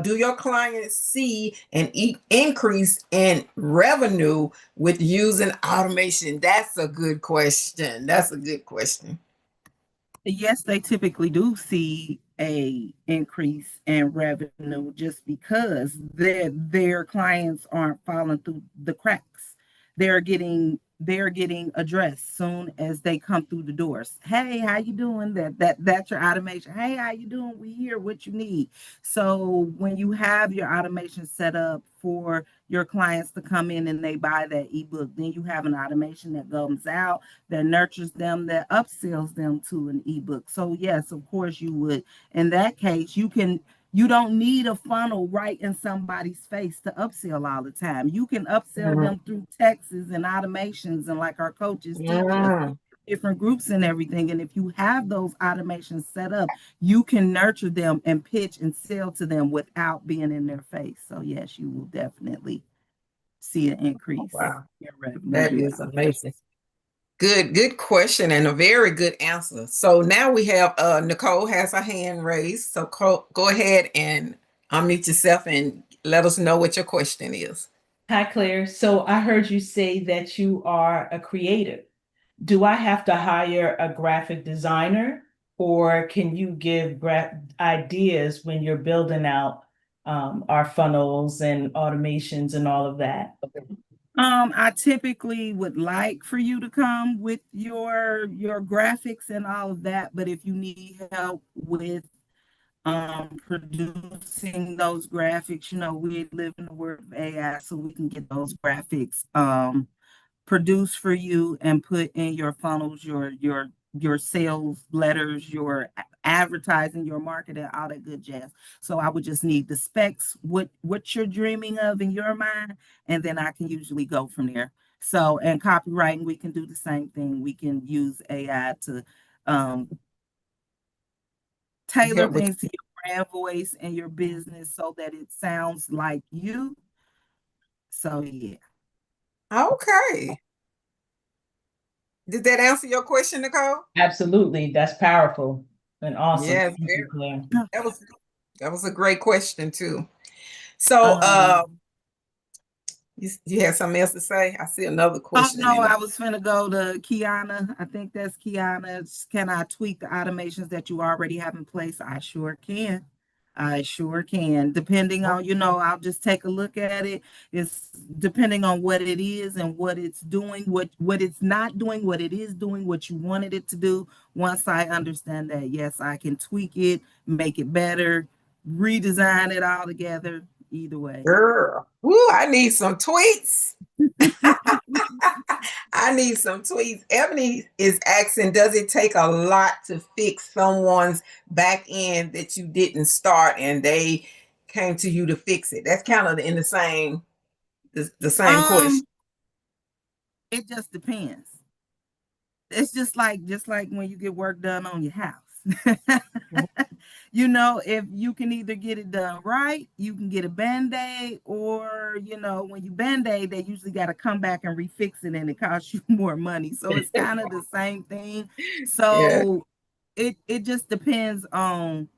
do your clients see an increase in revenue with using automation? That's a good question. That's a good question. Yes, they typically do see a increase in revenue just because their clients aren't falling through the cracks. They're getting addressed soon as they come through the doors. Hey, how you doing? That's your automation. Hey, how you doing? We hear what you need. So when you have your automation set up for your clients to come in and they buy that ebook, then you have an automation that comes out, that nurtures them, that upsells them to an ebook. So yes, of course you would. In that case, you don't need a funnel right in somebody's face to upsell all the time. You can upsell them through texts and automations, and like our coaches teach us, different groups and everything. And if you have those automations set up, you can nurture them and pitch and sell to them without being in their face. So yes, you will definitely see an increase Wow, in revenue. that is amazing. Good question and a very good answer. So now we have Nicole has her hand raised. So go ahead and unmute yourself and let us know what your question is. Hi, Claire. So I heard you say that you are a creative. Do I have to hire a graphic designer, or can you give ideas when you're building out our funnels and automations and all of that? I typically would like for you to come with your graphics and all of that, but if you need help with producing those graphics, we live in the world of AI, so we can get those graphics produced for you and put in your funnels, your sales letters, your advertising, your marketing, all that good jazz. So I would just need the specs, what you're dreaming of in your mind, and then I can usually go from there. So, and copywriting, we can do the same thing. We can use AI to tailor things to your brand voice and your business so that it sounds like you. So yeah. Okay. Did that answer your question, Nicole? Absolutely. That's powerful and awesome. Yes, Thank you, Claire. that was a great question too. So you had something else to say? I see another question. Oh no, I was finna go to Kiana. I think that's Kiana. Can I tweak the automations that you already have in place? I sure can. I sure can. Depending on, I'll just take a look at it. It's depending on what it is and what it's doing, what it's not doing, what it is doing, what you wanted it to do. Once I understand that, yes, I can tweak it, make it better, redesign it all together. Either way. Girl, woo, I need some tweets. I need some tweets. Ebony is asking, does it take a lot to fix someone's back end that you didn't start and they came to you to fix it? That's kind of in the same question. It just depends. It's just like when you get work done on your house. If you can either get it done right, you can get a band-aid, or when you band-aid, they usually got to come back and refix it, and it costs you more money. So it's kind of the same thing. So it just depends on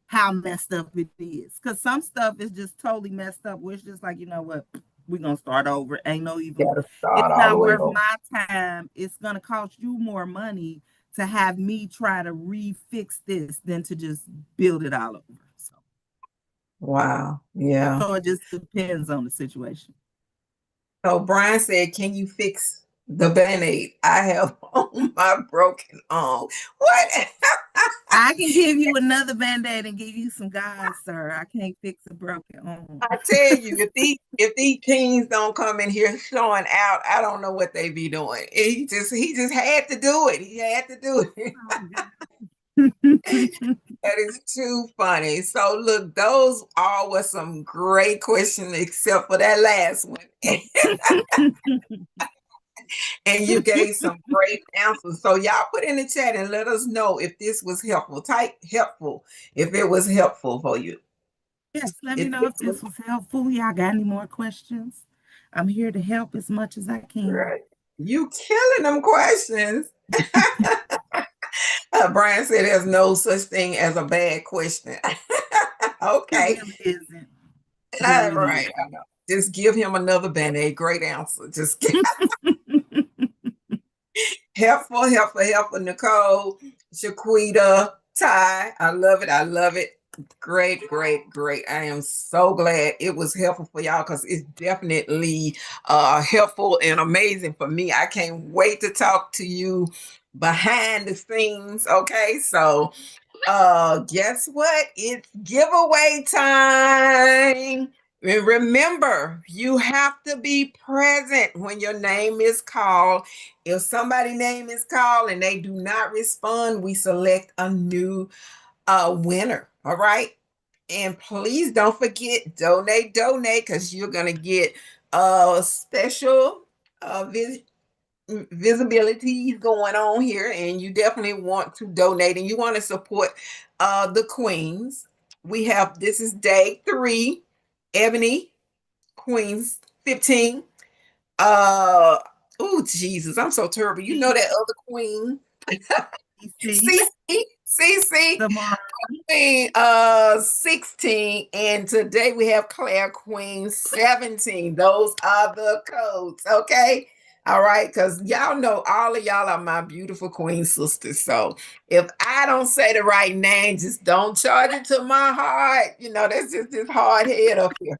how messed up it is, because some stuff is just totally messed up, where it's just like, what, we're gonna start over. Ain't no even, it's not worth my time. It's gonna cost you more money to have me try to refix this than to just build it all over. So wow. Yeah. So it just depends on the situation. So Brian said, can you fix the Band-Aid I have on my broken arm? What? I can give you another Band-Aid and give you some guys, sir. I can't fix a broken arm. I tell you, if these teens don't come in here showing out, I don't know what they be doing. He just had to do it. He had to do it. That is too funny. So look, those all were some great questions, except for that last one. And you gave some great answers. So y'all put in the chat and let us know if this was helpful. Type helpful if it was helpful for you. Yes, let me know if this was helpful. Y'all got any more questions? I'm here to help as much as I can. Right. You killing them questions. Brian said there's no such thing as a bad question. Okay. It really isn't. All right. I know. Just give him another Band-Aid. Great answer. Just helpful, Nicole, Shaquita, Ty. I love it. I love it. Great. I am so glad it was helpful for y'all, because it's definitely helpful and amazing for me. I can't wait to talk to you behind the scenes. Okay, so guess what? It's giveaway time. And remember, you have to be present when your name is called. If somebody's name is called and they do not respond, we select a new winner. All right. And please don't forget, donate, because you're going to get a special visibility going on here, and you definitely want to donate and you want to support the queens. We have, this is day 3, Ebony Queens 15. Oh Jesus, I'm so terrible. You know that other queen. CC, CC tomorrow. Queen 16, and today we have Claire Queen 17. Those are the codes, okay? All right, because y'all know all of y'all are my beautiful queen sisters. So if I don't say the right name, just don't charge it to my heart. You know, that's just this hard head up here.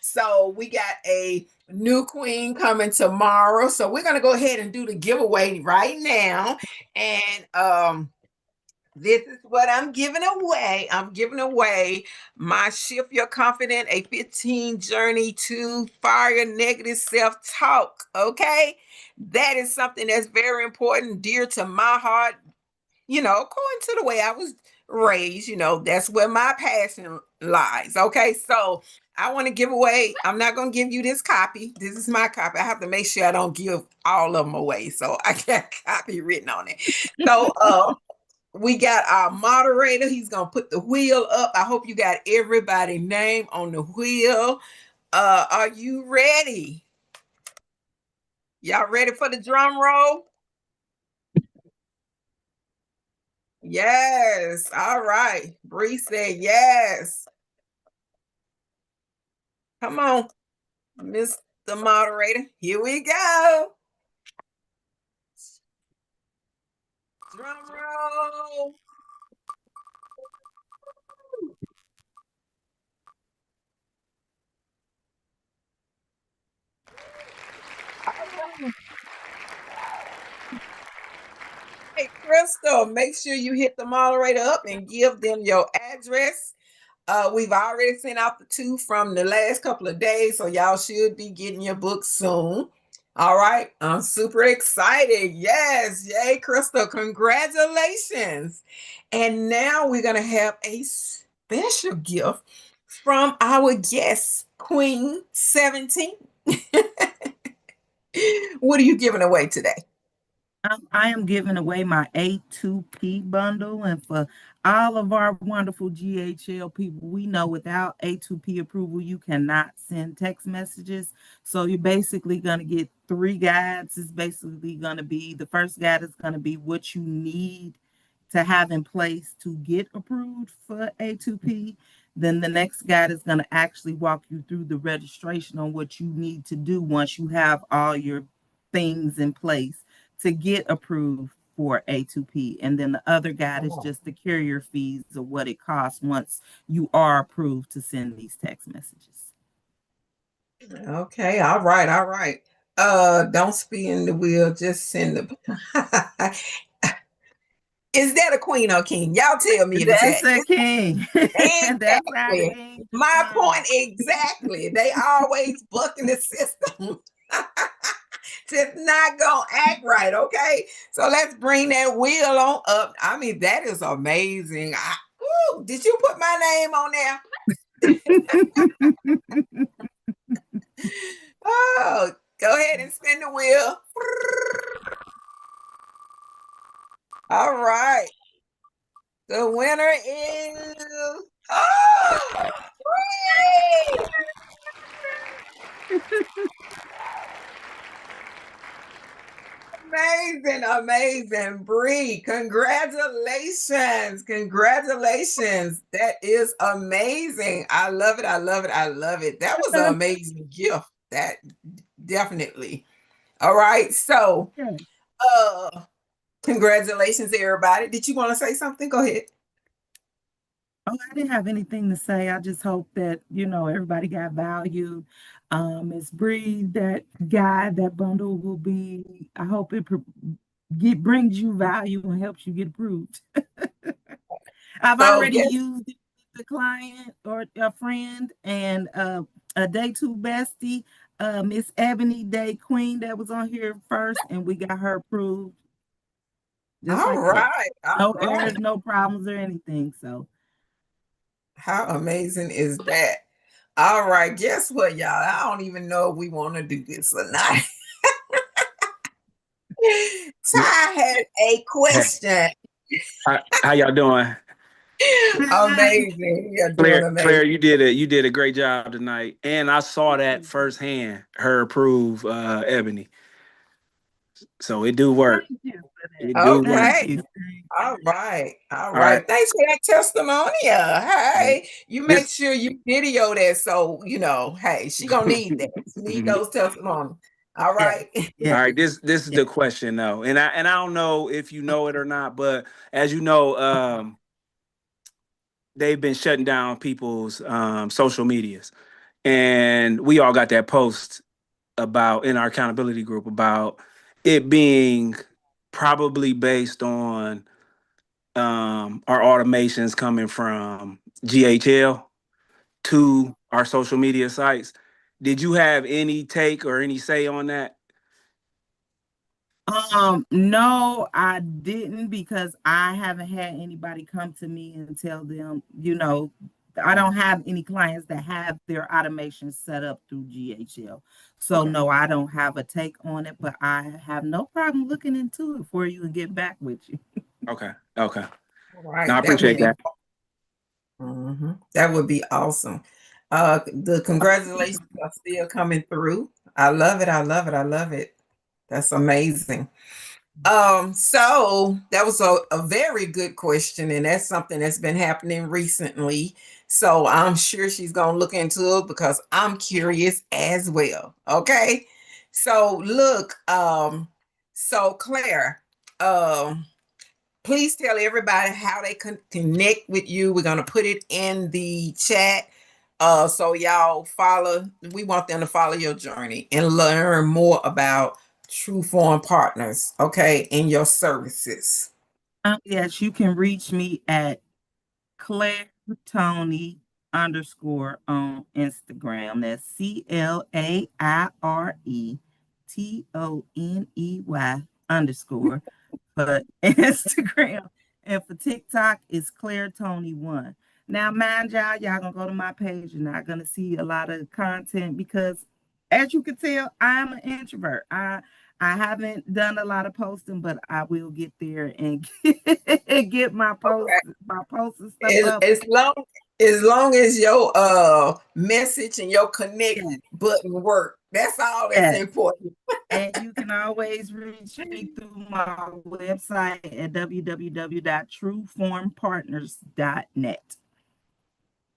So we got a new queen coming tomorrow. So we're gonna go ahead and do the giveaway right now. And this is what I'm giving away. I'm giving away my Shift Your Confidence, a 15 journey to fire negative self-talk. Okay. That is something that's very important, dear to my heart. You know, according to the way I was raised, you know, that's where my passion lies. Okay. So I want to give away, I'm not going to give you this copy. This is my copy. I have to make sure I don't give all of them away. So I got a copy written on it. So, we got our moderator. He's going to put the wheel up. I hope you got everybody's name on the wheel. Are you ready? Y'all ready for the drum roll? Yes. All right. Bree said yes. Come on, Mr. Moderator. Here we go. Drum roll. Hey, Crystal, make sure you hit the moderator up and give them your address. We've already sent out the 2 from the last couple of days, so y'all should be getting your book soon. All right, I'm super excited. Yes, yay, Crystal, congratulations. And now we're going to have a special gift from our guest, Queen 17. What are you giving away today? I am giving away my A2P bundle, and for all of our wonderful GHL people, we know without A2P approval, you cannot send text messages. So you're basically going to get 3 guides. It's basically going to be, the first guide is going to be what you need to have in place to get approved for A2P. Then the next guide is going to actually walk you through the registration on what you need to do once you have all your things in place to get approved for A2P. And then the other guide is just the carrier fees of what it costs once you are approved to send these text messages. Okay, all right, all right. Don't spin the wheel, just send the Is that a queen or king? Y'all tell me in the That's chat. a king. That's our Exactly. king. My point exactly. They always bucking the system. Just not gonna act right, okay? So let's bring that wheel on up. I mean, that is amazing. Did you put my name on there? Oh, go ahead and spin the wheel. All right. The winner is Bree! Amazing, amazing, Bree. Congratulations. Congratulations. That is amazing. I love it. I love it. I love it. That was an amazing gift. That definitely. All right. So congratulations, everybody. Did you want to say something? Go ahead. Oh, I didn't have anything to say. I just hope that, everybody got value. Miss Bree, that guide, that bundle will be, I hope it brings you value and helps you get approved. I've So already used it with the client or a friend, and a day 2 bestie, Miss Ebony Day Queen that was on here first, and we got her approved. Just all like that. right. No All right. errors, no problems or anything. So How amazing is that? All right. Guess what, y'all? I don't even know if we want to do this or not. Ty has a question. How y'all doing? Amazing. You're doing Claire, amazing. you did a great job tonight. And I saw that firsthand, her approve Ebony. So it do work. Thank you for that. It do work. Thank Okay. you. All right. All All right. right. Thanks for that testimonial. Hey, you make This sure you video that so hey, she gonna need that. She need those testimonies. All Yeah, right. all yeah, right, this is yeah. the question though. And I don't know if you know it or not, but as you know, they've been shutting down people's social medias. And we all got that post about in our accountability group about it being probably based on our automations coming from GHL to our social media sites. Did you have any take or any say on that? No, I didn't because I haven't had anybody come to me and tell them, I don't have any clients that have their automation set up through GHL. So Okay. no, I don't have a take on it, but I have no problem looking into it for you and get back with you. Okay. All No, right. I That would appreciate be that. that would be awesome. The congratulations are still coming through. I love it. I love it. I love it. That's amazing. So that was a very good question, and that's something that's been happening recently. So I'm sure she's gonna look into it because I'm curious as well. Okay. So look, so Claire, please tell everybody how they can connect with you. We're gonna put it in the chat. So y'all follow, we want them to follow your journey and learn more about Trueform Partners, okay, and your services. Yes, you can reach me at Claire Toney _ on Instagram. That's CLARETONEY _ Instagram. And for TikTok, it's Claire Toney 1. Now, mind y'all gonna go to my page. You're not gonna see a lot of content because, as you can tell, I'm an introvert. I haven't done a lot of posting, but I will get there and get my posts and stuff As, up. as long as long as your message and your connect Yeah. button work, that's all that's Yeah. important. And you can always reach me through my website at www.trueformpartners.net.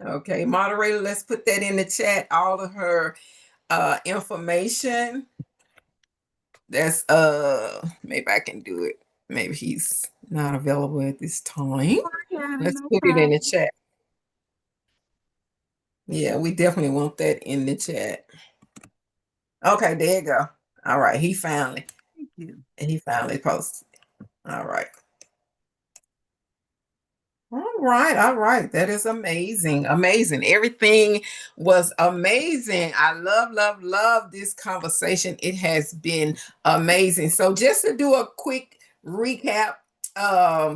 Okay, moderator, let's put that in the chat. All of her information. That's maybe I can do it. Maybe he's not available at this time. Let's No put it in the problem. chat. Yeah, we definitely want that in the chat. Okay, there you go. All right, he finally Thank you. posted. All right. All right. That is amazing. Amazing. Everything was amazing. I love this conversation. It has been amazing. So just to do a quick recap,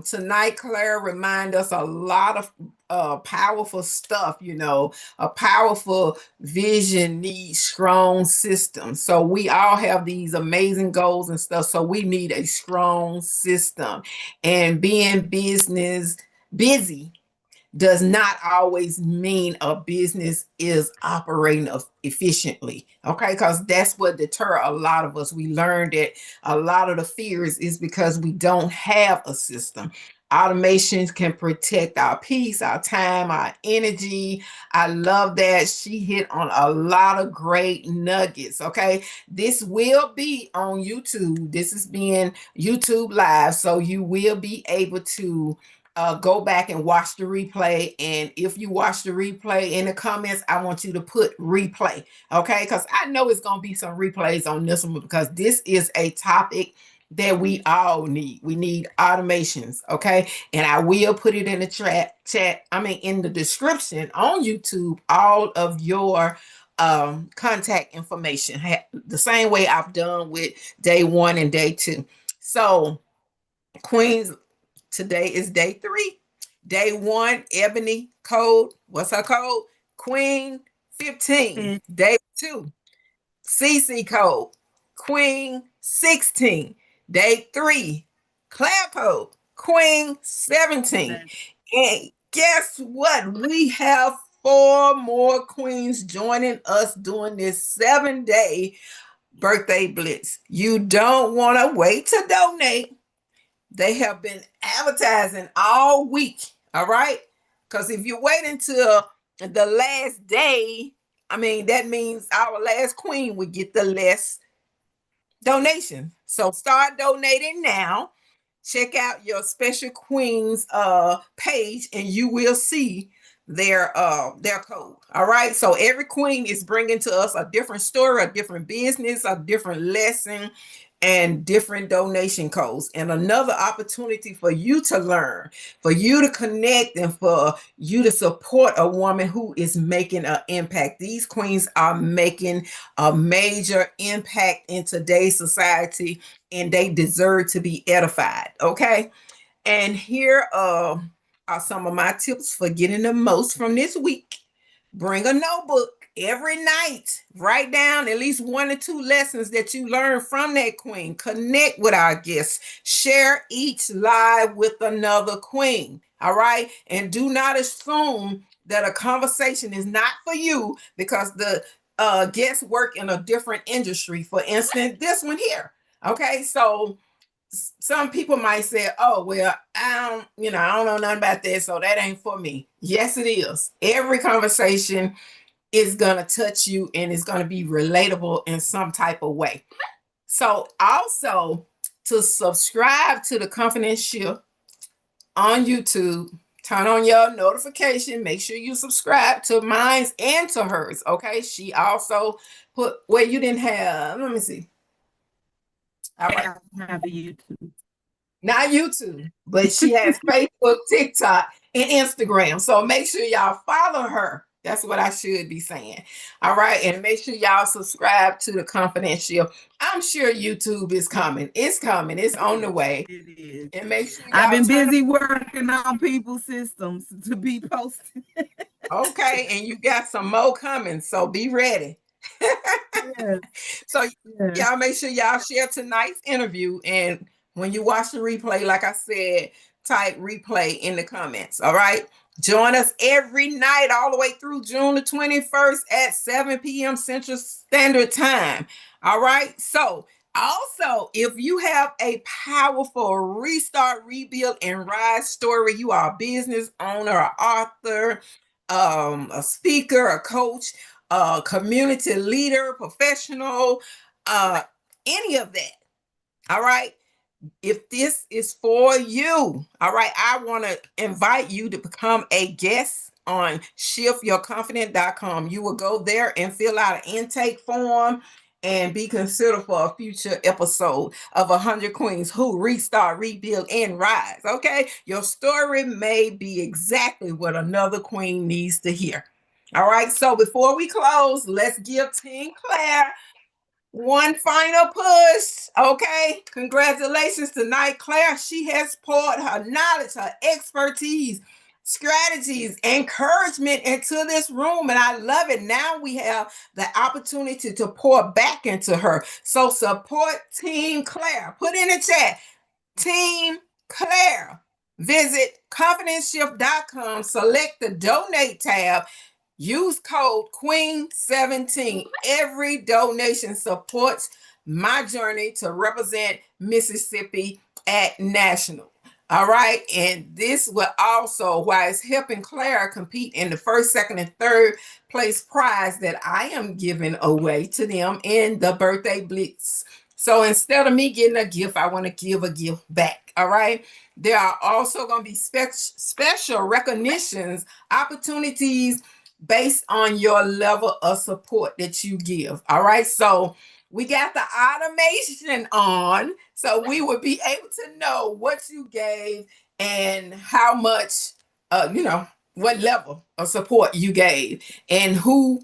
tonight, Claire remind us a lot of powerful stuff, a powerful vision needs strong systems. So we all have these amazing goals and stuff. So we need a strong system, and being busy does not always mean a business is operating efficiently. Okay, because that's what deter a lot of us. We learned that a lot of the fears is because we don't have a system. Automations can protect our peace, our time, our energy. I love that she hit on a lot of great nuggets. Okay, this will be on YouTube. This is being YouTube live, so you will be able to go back and watch the replay. And if you watch the replay in the comments, I want you to put replay, okay? Because I know it's going to be some replays on this one because this is a topic that we all need. We need automations, okay? And I will put it in the in the description on YouTube, all of your contact information, the same way I've done with day 1 and day 2. So, Queens, today is day 3. Day 1, Ebony code. What's her code? Queen 15. Day 2, CC code. Queen 16. Day 3, Claire code, Queen 17. And guess what? We have 4 more queens joining us during this 7-day birthday blitz. You don't want to wait to donate. They have been advertising all week, all right? Because if you wait until the last day, I mean, that means our last queen would get the less donation. So start donating now. Check out your special queens page and you will see their code. All right, so every queen is bringing to us a different story, a different business, a different lesson, and different donation codes, and another opportunity for you to learn, for you to connect, and for you to support a woman who is making an impact. These queens are making a major impact in today's society, and they deserve to be edified. Okay, and here are some of my tips for getting the most from this week. Bring a notebook every night. Write down at least 1 or 2 lessons that you learned from that queen. Connect with our guests. Share each live with another queen. All right. And do not assume that a conversation is not for you because the guests work in a different industry. For instance, this one here. Okay. So some people might say, oh, well, I don't know nothing about that, so that ain't for me. Yes, it is. Every conversation is going to touch you and it's going to be relatable in some type of way. So also to subscribe to the Confidence Shift on YouTube, turn on your notification. Make sure you subscribe to mine and to hers. Okay. She also put where you didn't have, let me see. All right. I have a YouTube. Not YouTube, but she has Facebook, TikTok, and Instagram. So make sure y'all follow her. That's what I should be saying. All right. And make sure y'all subscribe to the Confidence Shift. I'm sure YouTube is coming. It's coming. It's on the way. It is. And make sure I've been busy working on people's systems to be posted. Okay. And you got some more coming. So be ready. Yes. So y'all make sure y'all share tonight's interview. And when you watch the replay, like I said, type replay in the comments. All right. Join us every night all the way through June the 21st at 7 p.m. Central Standard Time. All right. So also, if you have a powerful restart, rebuild, and rise story, you are a business owner, an author, a speaker, a coach, a community leader, professional, any of that. All right. If this is for you, all right, I want to invite you to become a guest on shiftyourconfidence.com. You will go there and fill out an intake form and be considered for a future episode of 100 Queens who restart, rebuild, and rise. Okay. Your story may be exactly what another queen needs to hear. All right. So before we close, let's give Team Claire one final push. Okay. Congratulations tonight, Claire. She has poured her knowledge, her expertise, strategies, encouragement into this room. And I love it. Now we have the opportunity to pour back into her. So support Team Claire. Put in the chat, Team Claire. Visit confidenceshift.com, select the donate tab. Use code QUEEN17. Every donation supports my journey to represent Mississippi at national. All right. And this will also, while it's helping Claire compete in the first, second, and third place prize that I am giving away to them in the birthday blitz. So instead of me getting a gift, I want to give a gift back. All right. There are also going to be special recognitions, opportunities based on your level of support that you give. All right. So we got the automation on, so we would be able to know what you gave and how much, what level of support you gave and who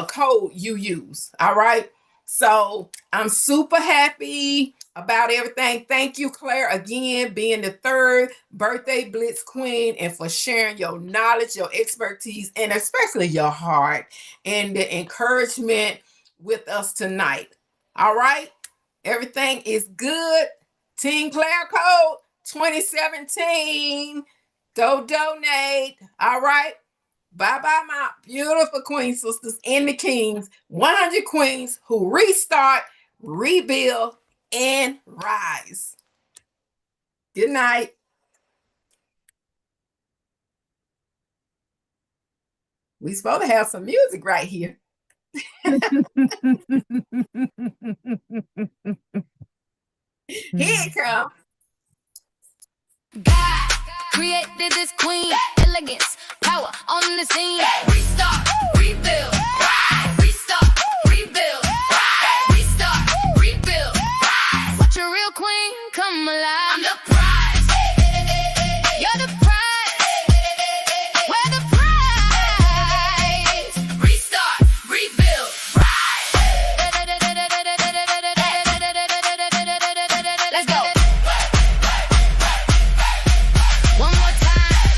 code you use. All right. So I'm super happy about everything. Thank you, Claire, again, being the 3rd birthday Blitz Queen and for sharing your knowledge, your expertise, and especially your heart and the encouragement with us tonight. All right. Everything is good. Team Claire Code 2017. Go donate. All right. Bye-bye, my beautiful queen sisters and the kings. 100 queens who restart, rebuild, and rise. Good night. We supposed to have some music right here. Here it comes. God created this queen, elegance, power on the scene. Restart, rebuild, rise. Restart, rebuild, rise. Restart, rebuild, rise. Watch a real queen come alive. I'm the prize. You're the prize. We're the prize. Restart, rebuild, rise. Let's go. One more time.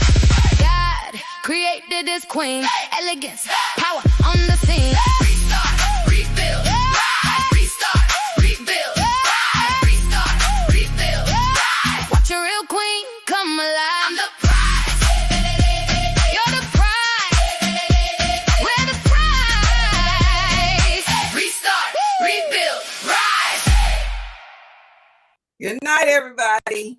God created this queen, elegance, power on the scene. Restart, rebuild, rise. Restart, rebuild, rise. Restart, rebuild, rise. Watch a real queen come alive. I'm the prize. You're the prize. We're the prize. Restart, rebuild, rise. Good night, everybody.